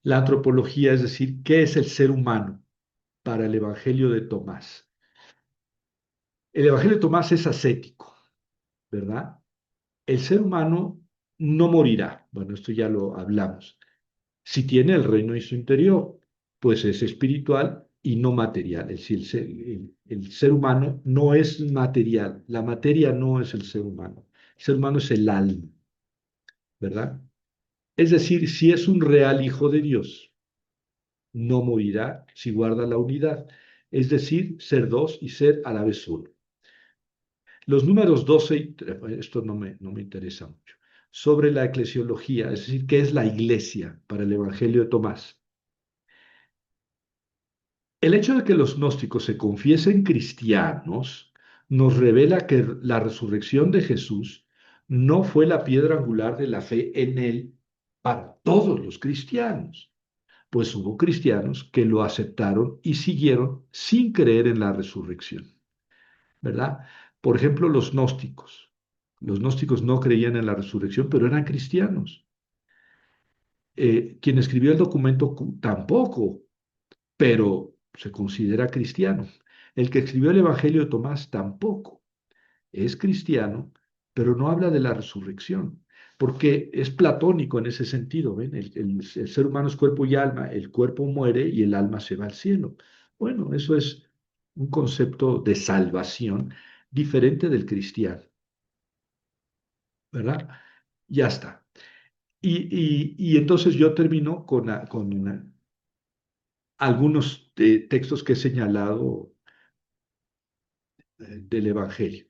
Speaker 1: La antropología, es decir, ¿qué es el ser humano para el Evangelio de Tomás? El Evangelio de Tomás es ascético, ¿verdad? El ser humano no morirá. Bueno, esto ya lo hablamos. Si tiene el reino en su interior, pues es espiritual y no material. Es decir, el ser humano no es material. La materia no es el ser humano. El ser humano es el alma, ¿verdad? Es decir, si es un real hijo de Dios, no morirá si guarda la unidad. es decir, ser dos y ser a la vez uno. Los números 12 y esto no me interesa mucho, sobre la eclesiología, es decir, qué es la iglesia para el Evangelio de Tomás. El hecho de que los gnósticos se confiesen cristianos nos revela que la resurrección de Jesús no fue la piedra angular de la fe en él para todos los cristianos, pues hubo cristianos que lo aceptaron y siguieron sin creer en la resurrección, ¿verdad? Por ejemplo, los gnósticos. Los gnósticos no creían en la resurrección, pero eran cristianos. Quien escribió el documento tampoco, pero se considera cristiano. El que escribió el Evangelio de Tomás tampoco es cristiano, pero no habla de la resurrección, porque es platónico en ese sentido, ¿ven? El ser humano es cuerpo y alma, el cuerpo muere y el alma se va al cielo. Bueno, eso es un concepto de salvación diferente del cristiano, ¿verdad? Ya está. Y entonces yo termino con algunos textos que he señalado del Evangelio.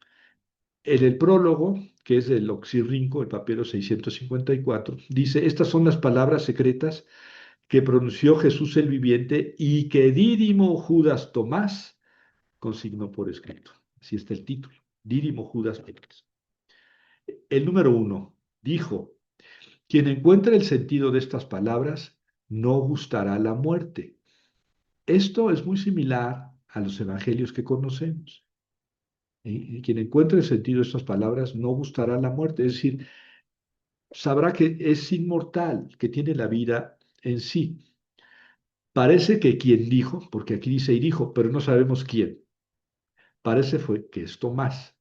Speaker 1: En el prólogo, que es del Oxirrinco, el papiro 654, dice, estas son las palabras secretas que pronunció Jesús el viviente y que Dídimo Judas Tomás consignó por escrito. Así está el título, Dídimo Judas Tomás. El número 1 dijo, quien encuentre el sentido de estas palabras no gustará la muerte. Esto es muy similar a los evangelios que conocemos. Y quien encuentre el sentido de estas palabras no gustará la muerte, es decir, sabrá que es inmortal, que tiene la vida en sí. Parece que quien dijo, porque aquí dice y dijo, pero no sabemos quién, parece fue que es Tomás.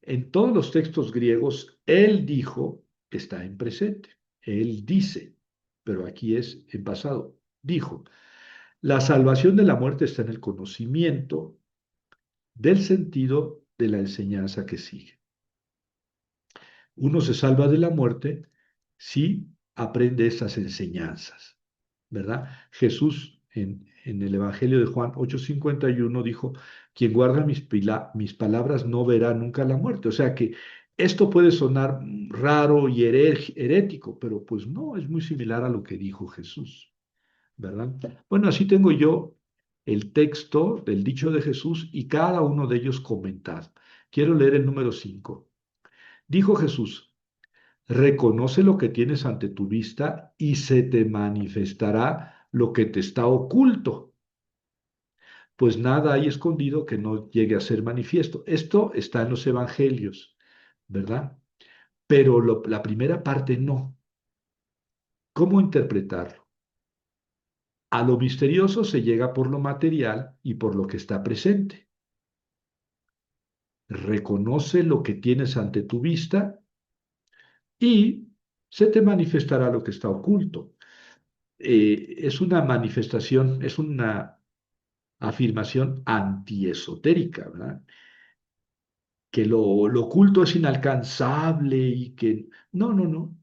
Speaker 1: En todos los textos griegos, él dijo está en presente, él dice, pero aquí es en pasado, dijo. La salvación de la muerte está en el conocimiento del sentido de la enseñanza que sigue. Uno se salva de la muerte si aprende esas enseñanzas, ¿verdad? Jesús en el Evangelio de Juan 8:51 dijo, quien guarda mis palabras no verá nunca la muerte. O sea que esto puede sonar raro y herético, pero pues no, es muy similar a lo que dijo Jesús, ¿verdad? Bueno, así tengo yo el texto del dicho de Jesús y cada uno de ellos comentado. Quiero leer el número 5. Dijo Jesús, reconoce lo que tienes ante tu vista y se te manifestará lo que te está oculto, pues nada hay escondido que no llegue a ser manifiesto. Esto está en los evangelios, ¿verdad? Pero la primera parte no. ¿Cómo interpretarlo? A lo misterioso se llega por lo material y por lo que está presente. Reconoce lo que tienes ante tu vista y se te manifestará lo que está oculto. Es una manifestación, es una afirmación antiesotérica, ¿verdad? Que lo oculto es inalcanzable y que... No, no, no.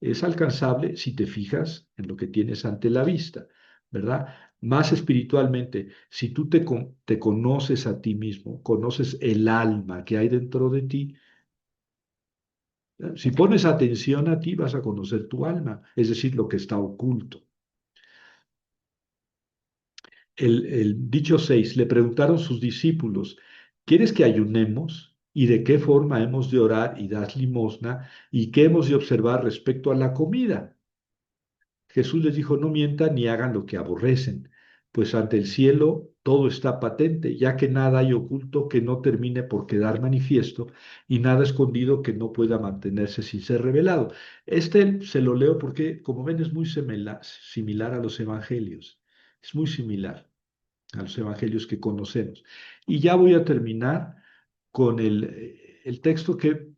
Speaker 1: Es alcanzable si te fijas en lo que tienes ante la vista, ¿verdad? Más espiritualmente, si tú te conoces a ti mismo, conoces el alma que hay dentro de ti, si pones atención a ti, vas a conocer tu alma, es decir, lo que está oculto. El dicho 6, le preguntaron sus discípulos, ¿quieres que ayunemos? ¿Y de qué forma hemos de orar y dar limosna? ¿Y qué hemos de observar respecto a la comida? Jesús les dijo, no mientan ni hagan lo que aborrecen, pues ante el cielo todo está patente, ya que nada hay oculto que no termine por quedar manifiesto y nada escondido que no pueda mantenerse sin ser revelado. Este se lo leo porque, como ven, es muy similar a los evangelios. Es muy similar a los evangelios que conocemos. Y ya voy a terminar con el texto que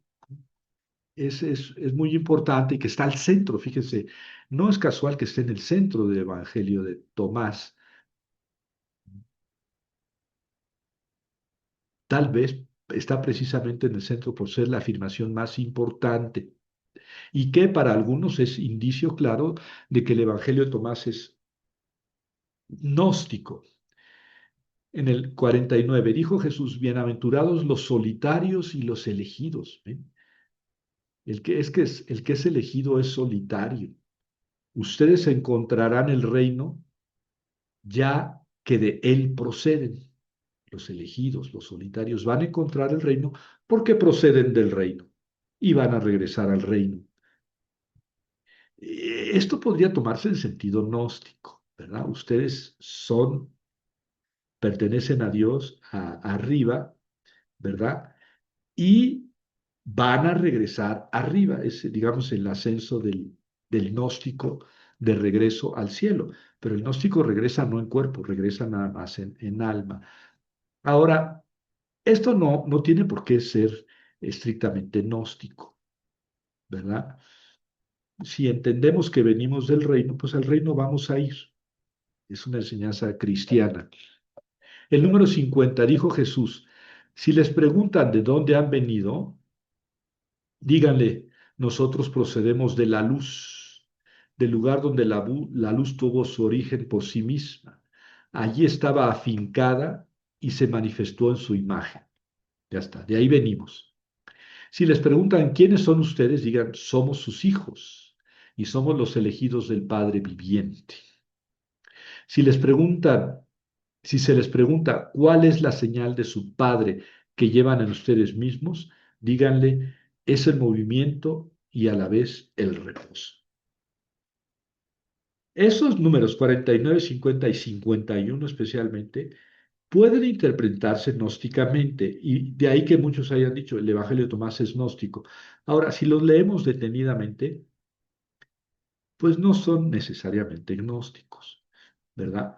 Speaker 1: es muy importante y que está al centro, fíjense, no es casual que esté en el centro del Evangelio de Tomás, tal vez está precisamente en el centro por ser la afirmación más importante y que para algunos es indicio claro de que el Evangelio de Tomás es gnóstico. En el 49 dijo Jesús, bienaventurados los solitarios y los elegidos. ¿Ven? El que es elegido es solitario. Ustedes encontrarán el reino ya que de él proceden. Los elegidos, los solitarios, van a encontrar el reino porque proceden del reino y van a regresar al reino. Esto podría tomarse en sentido gnóstico, ¿verdad? Ustedes pertenecen a Dios arriba, ¿verdad? Y van a regresar arriba, es, digamos, el ascenso del gnóstico de regreso al cielo. Pero el gnóstico regresa no en cuerpo, regresa nada más en alma. Ahora, esto no tiene por qué ser estrictamente gnóstico, ¿verdad? Si entendemos que venimos del reino, pues al reino vamos a ir. Es una enseñanza cristiana. El número 50 dijo Jesús, si les preguntan de dónde han venido, díganle, nosotros procedemos de la luz, del lugar donde la luz tuvo su origen por sí misma. Allí estaba afincada y se manifestó en su imagen. Ya está, de ahí venimos. Si les preguntan quiénes son ustedes, digan, somos sus hijos y somos los elegidos del Padre viviente. Si les preguntan, si se les pregunta cuál es la señal de su Padre que llevan en ustedes mismos, díganle, es el movimiento y a la vez el reposo. Esos números 49, 50 y 51 especialmente pueden interpretarse gnósticamente y de ahí que muchos hayan dicho el Evangelio de Tomás es gnóstico. Ahora, si los leemos detenidamente, pues no son necesariamente gnósticos, ¿verdad?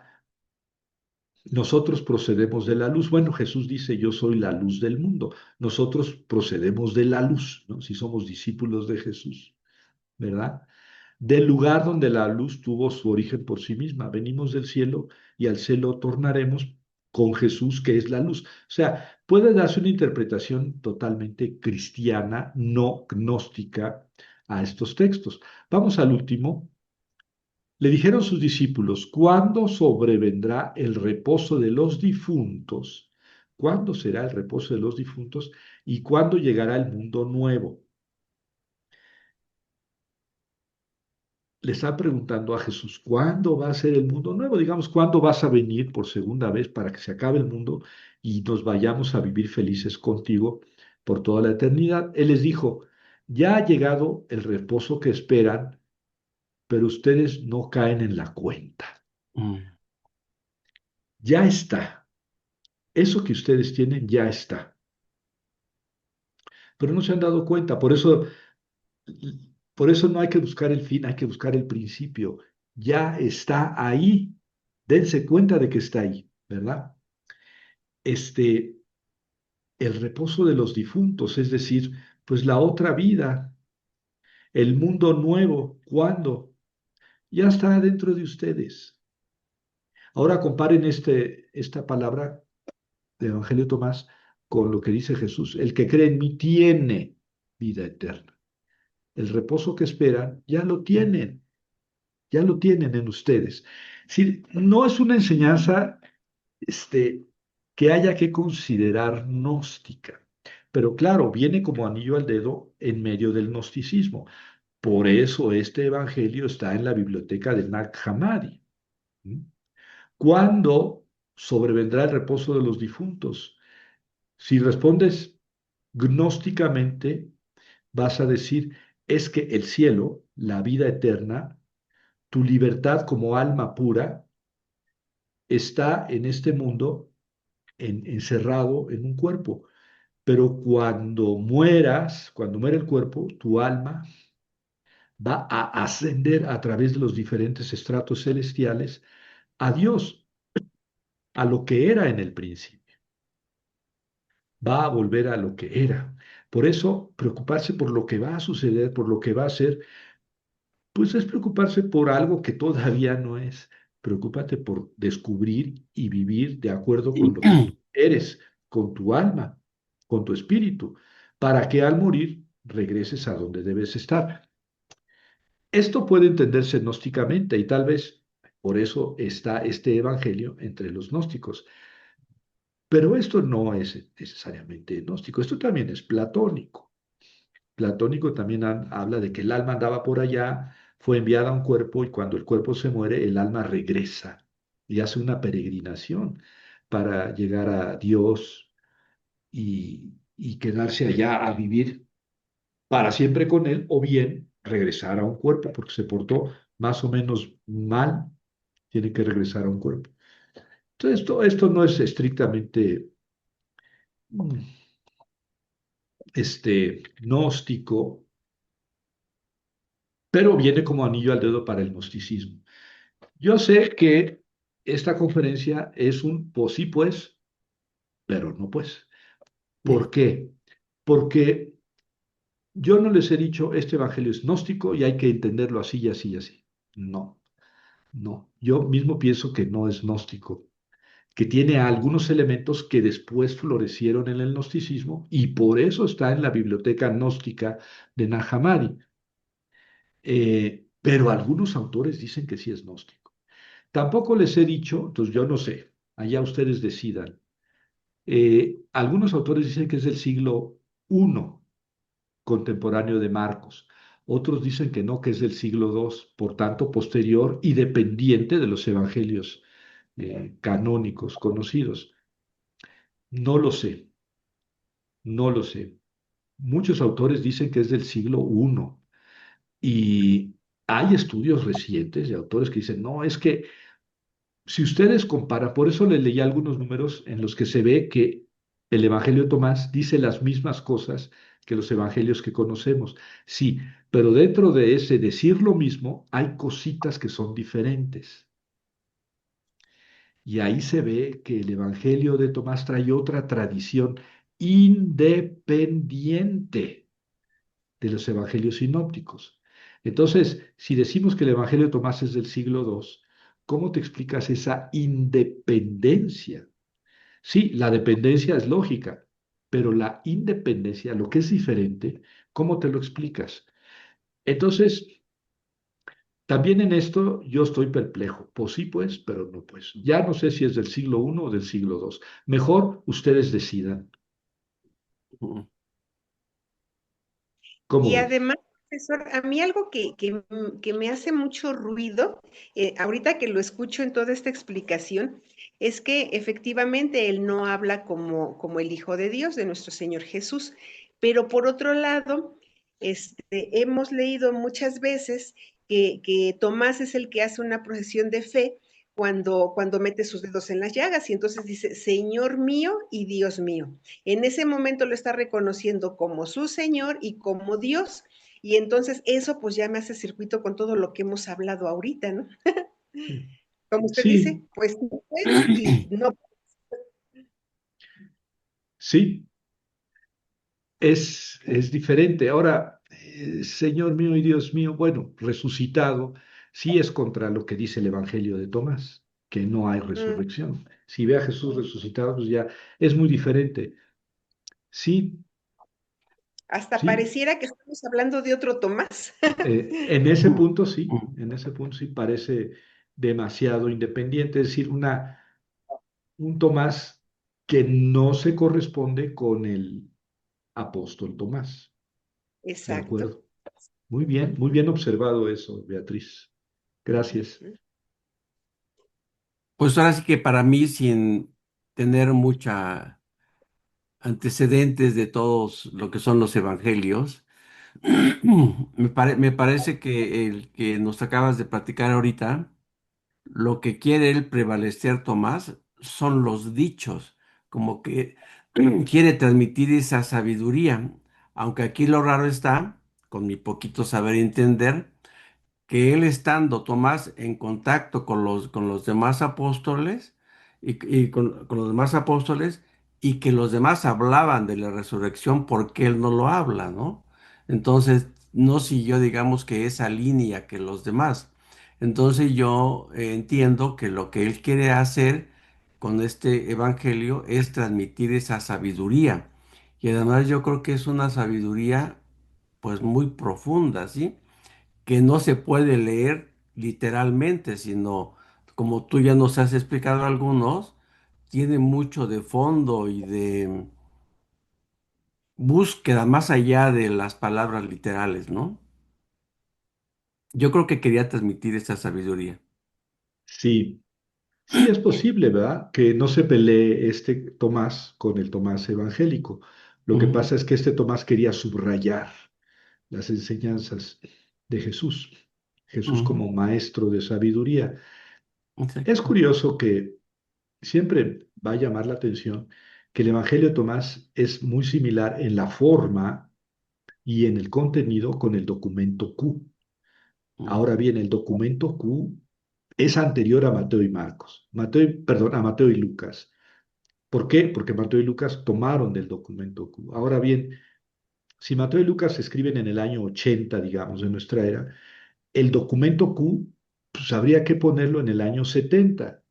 Speaker 1: Nosotros procedemos de la luz. Bueno, Jesús dice, yo soy la luz del mundo. Nosotros procedemos de la luz, ¿no? Si somos discípulos de Jesús, ¿verdad? Del lugar donde la luz tuvo su origen por sí misma. Venimos del cielo y al cielo tornaremos con Jesús, que es la luz. O sea, puede darse una interpretación totalmente cristiana, no gnóstica, a estos textos. Vamos al último. Le dijeron sus discípulos, ¿cuándo sobrevendrá el reposo de los difuntos? ¿Cuándo será el reposo de los difuntos? ¿Y cuándo llegará el mundo nuevo? Le está preguntando a Jesús, ¿cuándo va a ser el mundo nuevo? Digamos, ¿cuándo vas a venir por segunda vez para que se acabe el mundo y nos vayamos a vivir felices contigo por toda la eternidad? Él les dijo, ya ha llegado el reposo que esperan, pero ustedes no caen en la cuenta.
Speaker 2: mm,
Speaker 1: Ya está. Eso que ustedes tienen ya está. Pero no se han dado cuenta. Por eso no hay que buscar el fin, hay que buscar el principio. Ya está ahí. Dense cuenta de que está ahí, ¿verdad? Este, el reposo de los difuntos, es decir, pues la otra vida, el mundo nuevo, ¿cuándo? Ya está dentro de ustedes. Ahora comparen esta palabra de Evangelio de Tomás con lo que dice Jesús. El que cree en mí tiene vida eterna. El reposo que esperan ya lo tienen en ustedes. Si no es una enseñanza que haya que considerar gnóstica, pero claro, viene como anillo al dedo en medio del gnosticismo. Por eso este evangelio está en la biblioteca de Nag Hammadi. ¿Mm? ¿Cuándo sobrevendrá el reposo de los difuntos? Si respondes gnósticamente, vas a decir, es que el cielo, la vida eterna, tu libertad como alma pura, está en este mundo encerrado en un cuerpo. Pero cuando mueras, cuando muere el cuerpo, tu alma va a ascender a través de los diferentes estratos celestiales a Dios, a lo que era en el principio. Va a volver a lo que era. Por eso, preocuparse por lo que va a suceder, por lo que va a ser, pues es preocuparse por algo que todavía no es. Preocúpate por descubrir y vivir de acuerdo con lo que tú eres, con tu alma, con tu espíritu, para que al morir regreses a donde debes estar. Esto puede entenderse gnósticamente y tal vez por eso está este evangelio entre los gnósticos. Pero esto no es necesariamente gnóstico, esto también es platónico. Platónico también habla de que el alma andaba por allá, fue enviada a un cuerpo y cuando el cuerpo se muere, el alma regresa y hace una peregrinación para llegar a Dios y quedarse allá a vivir para siempre con él o bien regresar a un cuerpo porque se portó más o menos mal, tiene que regresar a un cuerpo. Entonces, esto no es estrictamente mm, gnóstico, pero viene como anillo al dedo para el gnosticismo. Yo sé que esta conferencia es un pues sí pues, pero no pues.
Speaker 2: Mm,
Speaker 1: ¿Por qué? Porque yo no les he dicho este evangelio es gnóstico y hay que entenderlo así y así y así. No, no. Yo mismo pienso que no es gnóstico, que tiene algunos elementos que después florecieron en el gnosticismo y por eso está en la biblioteca gnóstica de Nag Hammadi. Pero algunos autores dicen que sí es gnóstico. Tampoco les he dicho, entonces yo no sé, allá ustedes decidan. Algunos autores dicen que es del siglo I, contemporáneo de Marcos. Otros dicen que no, que es del siglo II, por tanto posterior y dependiente de los evangelios canónicos conocidos. No lo sé, no lo sé. Muchos autores dicen que es del siglo I y hay estudios recientes de autores que dicen, no, es que si ustedes comparan, por eso les leí algunos números en los que se ve que el Evangelio de Tomás dice las mismas cosas que los evangelios que conocemos. Sí, pero dentro de ese decir lo mismo hay cositas que son diferentes. Y ahí se ve que el Evangelio de Tomás trae otra tradición independiente de los evangelios sinópticos. Entonces, si decimos que el Evangelio de Tomás es del siglo II, ¿cómo te explicas esa independencia? Sí, la dependencia es lógica, pero la independencia, lo que es diferente, ¿cómo te lo explicas? Entonces, también en esto yo estoy perplejo. Pues sí, pues, pero no, pues. Ya no sé si es del siglo I o del siglo II. Mejor ustedes decidan.
Speaker 2: mm,
Speaker 1: ¿Cómo
Speaker 3: Y
Speaker 1: ves?
Speaker 3: además, profesor, a mí algo que me hace mucho ruido, ahorita que lo escucho en toda esta explicación, es que efectivamente él no habla como el Hijo de Dios, de nuestro Señor Jesús. Pero por otro lado, hemos leído muchas veces que Tomás es el que hace una procesión de fe cuando mete sus dedos en las llagas y entonces dice, Señor mío y Dios mío. En ese momento lo está reconociendo como su Señor y como Dios. Y entonces eso pues ya me hace circuito con todo lo que hemos hablado ahorita, ¿no? Como usted
Speaker 1: Sí,
Speaker 3: dice, pues no pues y no.
Speaker 1: sí, es diferente. Ahora, Señor mío y Dios mío, bueno, resucitado, sí es contra lo que dice el Evangelio de Tomás, que no hay
Speaker 3: Mm,
Speaker 1: resurrección. Si ve a Jesús resucitado, pues ya es muy diferente. Sí,
Speaker 3: hasta
Speaker 1: sí,
Speaker 3: pareciera que estamos hablando de otro Tomás.
Speaker 1: en ese
Speaker 2: mm,
Speaker 1: punto sí,
Speaker 2: mm.
Speaker 1: en ese punto sí parece demasiado independiente, es decir, un Tomás que no se corresponde con el apóstol Tomás. De
Speaker 3: Exacto.
Speaker 1: acuerdo. Muy bien observado eso, Beatriz. Gracias.
Speaker 3: Ujú.
Speaker 2: Pues ahora sí que para mí, sin tener mucha antecedentes de todos lo que son los evangelios, me parece que el que nos acabas de platicar ahorita, lo que quiere él prevalecer, Tomás, son los dichos, como que quiere transmitir esa sabiduría, aunque aquí lo raro está, con mi poquito saber entender, que él estando Tomás en contacto con los demás apóstoles y con los demás apóstoles y que los demás hablaban de la resurrección porque él no lo habla, ¿no? Entonces no siguió, digamos, que esa línea que los demás. Entonces yo entiendo que lo que él quiere hacer con este evangelio es transmitir esa sabiduría. Y además yo creo que es una sabiduría pues muy profunda, ¿sí? Que no se puede leer literalmente, sino como tú ya nos has explicado algunos, tiene mucho de fondo y de búsqueda más allá de las palabras literales, ¿no? Yo creo que quería transmitir esa sabiduría.
Speaker 1: Sí, sí es posible, ¿verdad? Que no se pelee este Tomás con el Tomás evangélico. Lo que
Speaker 2: Ujú,
Speaker 1: pasa es que este Tomás quería subrayar las enseñanzas de Jesús, Jesús
Speaker 2: ujú,
Speaker 1: como maestro de sabiduría. Es
Speaker 2: exacto.
Speaker 1: curioso que siempre va a llamar la atención que el Evangelio de Tomás es muy similar en la forma y en el contenido con el documento Q. Ahora
Speaker 2: Ujú,
Speaker 1: bien, el documento Q es anterior a Mateo y Marcos, perdón, a Mateo y Lucas. ¿Por qué? Porque Mateo y Lucas tomaron del documento Q. Ahora bien, si Mateo y Lucas se escriben en el año 80, digamos, de nuestra era, el documento Q, pues habría que ponerlo en el año 70,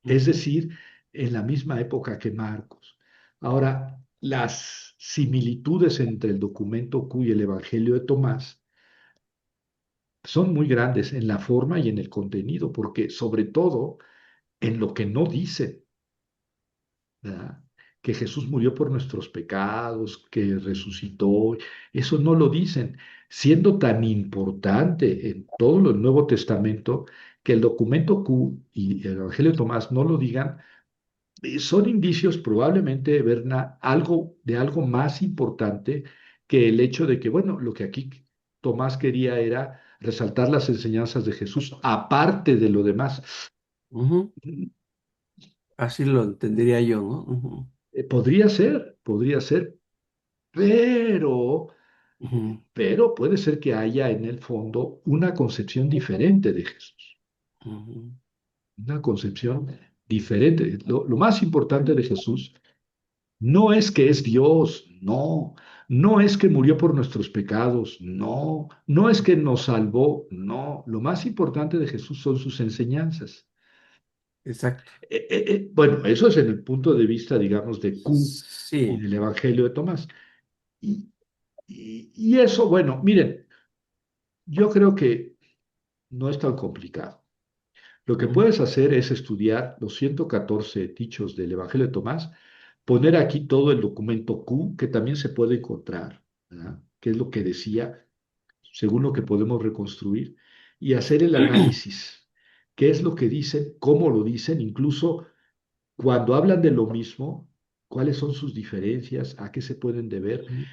Speaker 1: es
Speaker 2: ujú.
Speaker 1: decir, en la misma época que Marcos. Ahora, las similitudes entre el documento Q y el Evangelio de Tomás son muy grandes en la forma y en el contenido, porque sobre todo en lo que no dice, ¿verdad? Que Jesús murió por nuestros pecados, que resucitó, eso no lo dicen, siendo tan importante en todo el Nuevo Testamento que el documento Q y el Evangelio de Tomás no lo digan, son indicios probablemente de ver de algo más importante que el hecho de que, bueno, lo que aquí Tomás quería era resaltar las enseñanzas de Jesús aparte de lo demás.
Speaker 2: Ujú. Así lo entendería yo, ¿no? Ujú,
Speaker 1: Podría ser, pero,
Speaker 2: ujú,
Speaker 1: pero puede ser que haya en el fondo una concepción diferente de Jesús,
Speaker 2: ujú,
Speaker 1: una concepción diferente. Lo más importante de Jesús no es que es Dios, no, no es que murió por nuestros pecados, no, no es que nos salvó, no, lo más importante de Jesús son sus enseñanzas.
Speaker 2: exacto.
Speaker 1: Bueno, eso es en el punto de vista, digamos, de Q y
Speaker 2: Sí.
Speaker 1: del Evangelio de Tomás. Y, y eso, bueno, miren, yo creo que no es tan complicado. Lo que
Speaker 2: Ujú,
Speaker 1: puedes hacer es estudiar los 114 dichos del Evangelio de Tomás, poner aquí todo el documento Q, que también se puede encontrar, ¿verdad? ¿Qué es lo que decía, según lo que podemos reconstruir? Y hacer el análisis. ¿Qué es lo que dicen? ¿Cómo lo dicen? Incluso cuando hablan de lo mismo, ¿cuáles son sus diferencias? ¿A qué se pueden deber?
Speaker 2: ujú,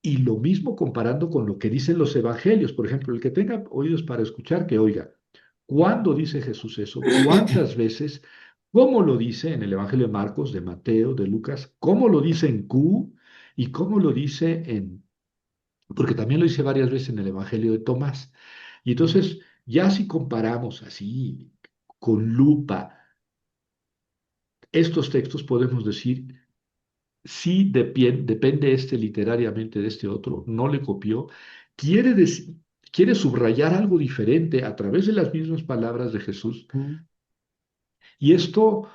Speaker 1: Y lo mismo comparando con lo que dicen los evangelios. Por ejemplo, el que tenga oídos para escuchar, que oiga. ¿Cuándo dice Jesús eso? ¿Cuántas veces? ¿Cómo lo dice en el Evangelio de Marcos, de Mateo, de Lucas? ¿Cómo lo dice en Q? ¿Y cómo lo dice en... Porque también lo dice varias veces en el Evangelio de Tomás. Y
Speaker 2: ujú,
Speaker 1: entonces, ya si comparamos así, con lupa, estos textos podemos decir, sí depende este literariamente de este otro, no le copió, quiere decir, quiere subrayar algo diferente a través de las mismas palabras de Jesús.
Speaker 2: ujú.
Speaker 1: Y esto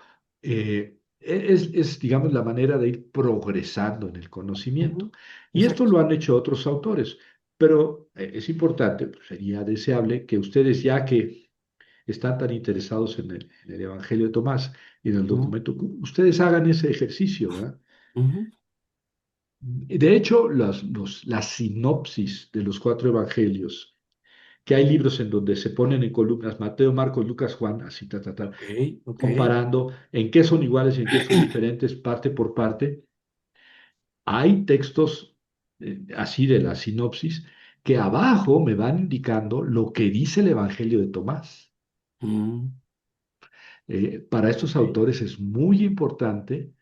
Speaker 1: digamos, la manera de ir progresando en el conocimiento.
Speaker 2: Ujú,
Speaker 1: Y esto
Speaker 2: exacto.
Speaker 1: lo han hecho otros autores, pero es importante, pues, sería deseable que ustedes, ya que están tan interesados en el Evangelio de Tomás y en el
Speaker 2: Ujú,
Speaker 1: documento, ustedes hagan ese ejercicio, ¿verdad?
Speaker 2: ujú,
Speaker 1: De hecho, las sinopsis de los cuatro evangelios, que hay libros en donde se ponen en columnas Mateo, Marcos, Lucas, Juan, así,
Speaker 2: ok, ok.
Speaker 1: comparando en qué son iguales y en qué son diferentes parte por parte. Hay textos así de la sinopsis que abajo me van indicando lo que dice el Evangelio de Tomás.
Speaker 2: Mm,
Speaker 1: Para estos
Speaker 2: ok,
Speaker 1: autores es muy importante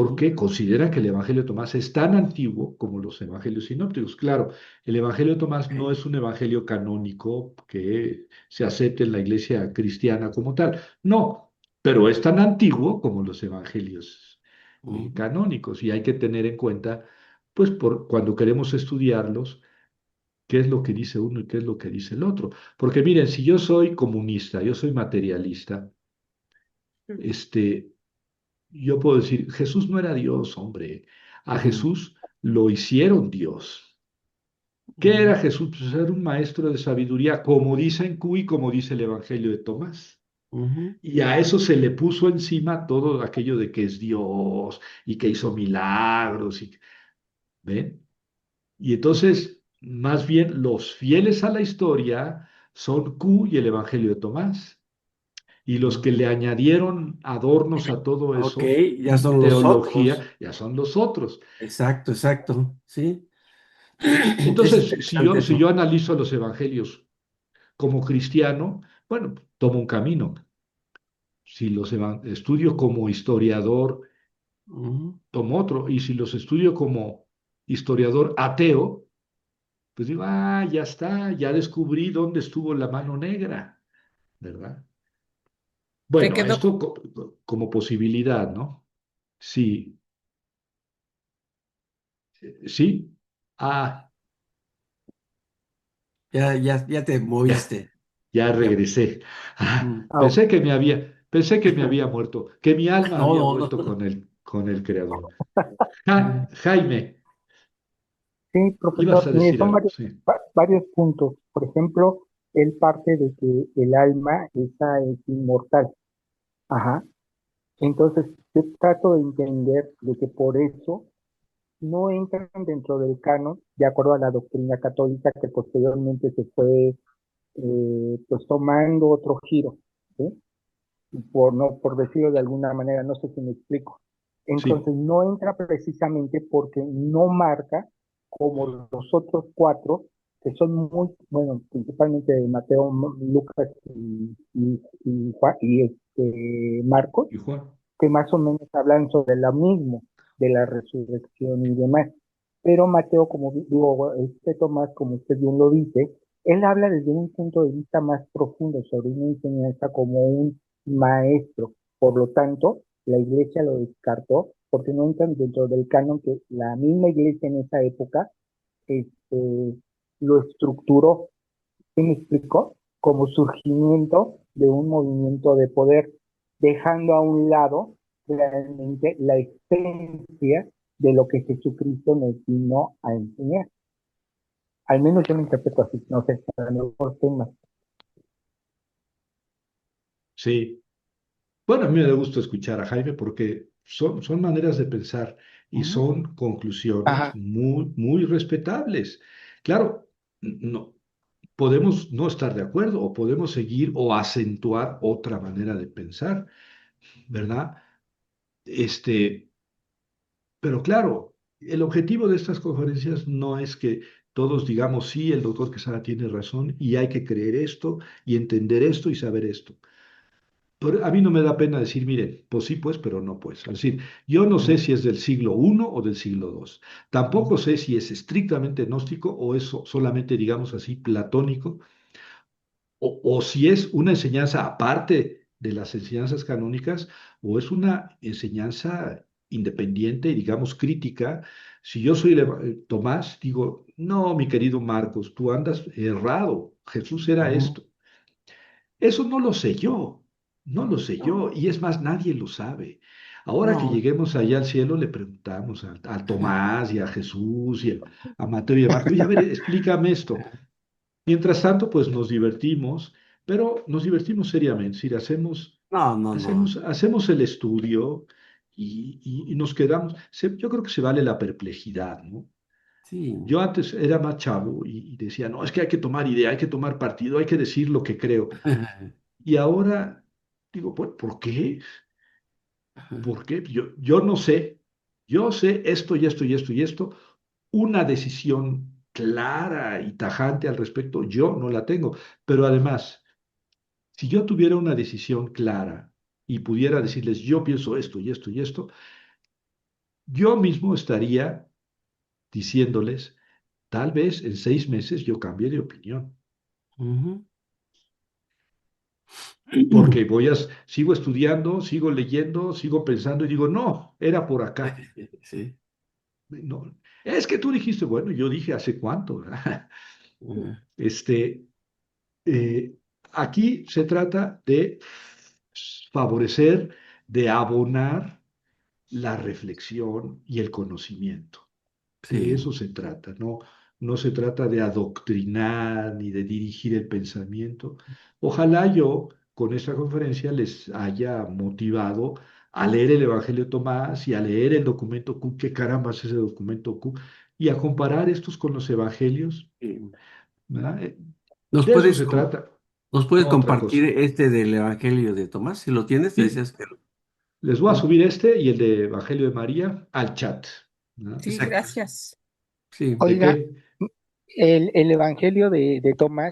Speaker 2: ujú,
Speaker 1: porque considera que el Evangelio de Tomás es tan antiguo como los evangelios sinópticos. Claro, el Evangelio de Tomás no
Speaker 2: ok,
Speaker 1: es un evangelio canónico que se acepte en la iglesia cristiana como tal, no, pero es tan antiguo como los evangelios
Speaker 2: ujú,
Speaker 1: canónicos y hay que tener en cuenta, pues, cuando queremos estudiarlos, qué es lo que dice uno y qué es lo que dice el otro. Porque miren, si yo soy comunista, yo soy materialista,
Speaker 3: ujú,
Speaker 1: este, yo puedo decir, Jesús no era Dios, hombre. A
Speaker 2: ujú,
Speaker 1: Jesús lo hicieron Dios. ¿Qué era
Speaker 2: ujú,
Speaker 1: Jesús? Pues era un maestro de sabiduría, como dice en Q y como dice el Evangelio de Tomás.
Speaker 2: Ujú.
Speaker 1: Y a eso se le puso encima todo aquello de que es Dios y que hizo milagros. ¿Ven? Y entonces, más bien, los fieles a la historia son Q y el Evangelio de Tomás. Y los que le
Speaker 2: Ujú.
Speaker 1: añadieron adornos a todo
Speaker 2: Ok,
Speaker 1: eso
Speaker 2: ya
Speaker 1: y
Speaker 2: son los otros.
Speaker 1: teología, ya son los otros.
Speaker 2: Exacto, exacto. Sí. Es
Speaker 1: Entonces,
Speaker 2: interesante
Speaker 1: si yo
Speaker 2: eso.
Speaker 1: analizo los evangelios como cristiano, bueno, tomo un camino. Si los estudio como historiador,
Speaker 2: Ujú.
Speaker 1: tomo otro. Y si los estudio como historiador ateo, pues digo, ah, ya está, ya descubrí dónde estuvo la mano negra, ¿verdad?
Speaker 4: Se
Speaker 1: Bueno,
Speaker 4: quedó.
Speaker 1: esto como posibilidad, ¿no? Sí, sí. Ah,
Speaker 2: Ya te
Speaker 1: ya,
Speaker 2: moviste.
Speaker 1: ya
Speaker 2: Ya.
Speaker 1: regresé. Ah,
Speaker 2: Mm.
Speaker 4: Ah,
Speaker 1: pensé que me había muerto, que mi alma
Speaker 2: No,
Speaker 1: había
Speaker 2: no,
Speaker 1: vuelto
Speaker 2: no.
Speaker 1: con el Creador. Jaime,
Speaker 4: sí,
Speaker 1: ibas
Speaker 4: profesor,
Speaker 1: a
Speaker 4: mire,
Speaker 1: decir
Speaker 4: son
Speaker 1: algo,
Speaker 4: varios,
Speaker 1: sí.
Speaker 4: varios puntos. Por ejemplo, él parte de que el alma esa es inmortal. Ajá. Entonces, yo trato de entender de que por eso no entran dentro del canon, de acuerdo a la doctrina católica que posteriormente se fue pues tomando otro giro, ¿sí? Por decirlo de alguna manera, no sé si me explico.
Speaker 1: Sí,
Speaker 4: Entonces no entra precisamente porque no marca como los otros cuatro, que son muy, bueno, principalmente Mateo, Lucas y Marcos,
Speaker 1: y Juan.
Speaker 4: que más o menos hablan sobre lo mismo, de la resurrección y demás. Pero Mateo, como digo, Tomás, como usted bien lo dice, él habla desde un punto de vista más profundo sobre una enseñanza como un maestro. Por lo tanto, la iglesia lo descartó porque no entran dentro del canon que la misma iglesia en esa época este, lo estructuró. ¿Sí me explicó? Como surgimiento de un movimiento de poder, dejando a un lado realmente la esencia de lo que Jesucristo nos vino a enseñar. Al menos yo lo interpreto así, no sé, a lo mejor temas.
Speaker 1: Sí. Bueno, a mí me da gusto escuchar a Jaime porque son maneras de pensar y
Speaker 2: Ujú.
Speaker 1: son conclusiones
Speaker 4: Ajá.
Speaker 1: muy respetables. Claro, no, podemos no estar de acuerdo o podemos seguir o acentuar otra manera de pensar, ¿verdad? Este, pero claro, el objetivo de estas conferencias no es que todos digamos, sí, el doctor Quesada tiene razón y hay que creer esto y entender esto y saber esto. Pero a mí no me da pena decir, miren, pues sí, pues, pero no, pues. Es decir, yo no sé
Speaker 2: Ujú.
Speaker 1: si es del siglo I o del siglo II. Tampoco
Speaker 2: Ujú.
Speaker 1: sé si es estrictamente gnóstico o es solamente, digamos así, platónico, o si es una enseñanza aparte de las enseñanzas canónicas, o es una enseñanza independiente y, digamos, crítica. Si yo soy Tomás, digo, no, mi querido Marcos, tú andas errado. Jesús era
Speaker 2: Ujú.
Speaker 1: esto. Eso no lo sé yo, no lo sé yo, y es más, nadie lo sabe. Ahora que
Speaker 2: No.
Speaker 1: lleguemos allá al cielo, le preguntamos a Tomás y a Jesús y a Mateo y a Marcos, oye, a ver, explícame esto. Mientras tanto, pues nos divertimos, pero nos divertimos seriamente, es decir,
Speaker 2: No, no, no.
Speaker 1: hacemos el estudio y nos quedamos. Yo creo que se vale la perplejidad, ¿no?
Speaker 2: Sí.
Speaker 1: Yo antes era más chavo y decía, no, es que hay que tomar idea, hay que tomar partido, hay que decir lo que creo. Y ahora digo, ¿por qué? ¿Por qué? Yo no sé. Yo sé esto y esto y esto y esto. Una decisión clara y tajante al respecto, yo no la tengo. Pero además, si yo tuviera una decisión clara y pudiera decirles, yo pienso esto y esto y esto, yo mismo estaría diciéndoles, tal vez en 6 meses yo cambie de opinión.
Speaker 2: Ujú.
Speaker 1: Porque sigo estudiando, sigo leyendo, sigo pensando y digo, no, era por acá.
Speaker 2: Sí.
Speaker 1: No, es que tú dijiste, bueno, yo dije hace cuánto, ¿verdad?
Speaker 2: Ujú.
Speaker 1: Este, eh, aquí se trata de favorecer, de abonar la reflexión y el conocimiento. De
Speaker 2: Sí.
Speaker 1: eso se trata, no, no se trata de adoctrinar ni de dirigir el pensamiento. Ojalá yo con esta conferencia les haya motivado a leer el Evangelio de Tomás y a leer el documento Q, qué caramba es ese documento Q, y a comparar estos con los evangelios, ¿verdad?
Speaker 2: ¿Nos
Speaker 1: De eso
Speaker 2: puedes,
Speaker 1: se trata,
Speaker 2: nos puedes
Speaker 1: no otra cosa.
Speaker 2: compartir este del Evangelio de Tomás? Si lo tienes, te
Speaker 1: Sí,
Speaker 2: decías que...
Speaker 1: les voy a subir este y el de Evangelio de María al chat, ¿verdad?
Speaker 5: Sí,
Speaker 2: Exacto.
Speaker 5: gracias.
Speaker 2: Sí.
Speaker 1: ¿De
Speaker 4: Oiga,
Speaker 1: qué?
Speaker 4: el Evangelio de Tomás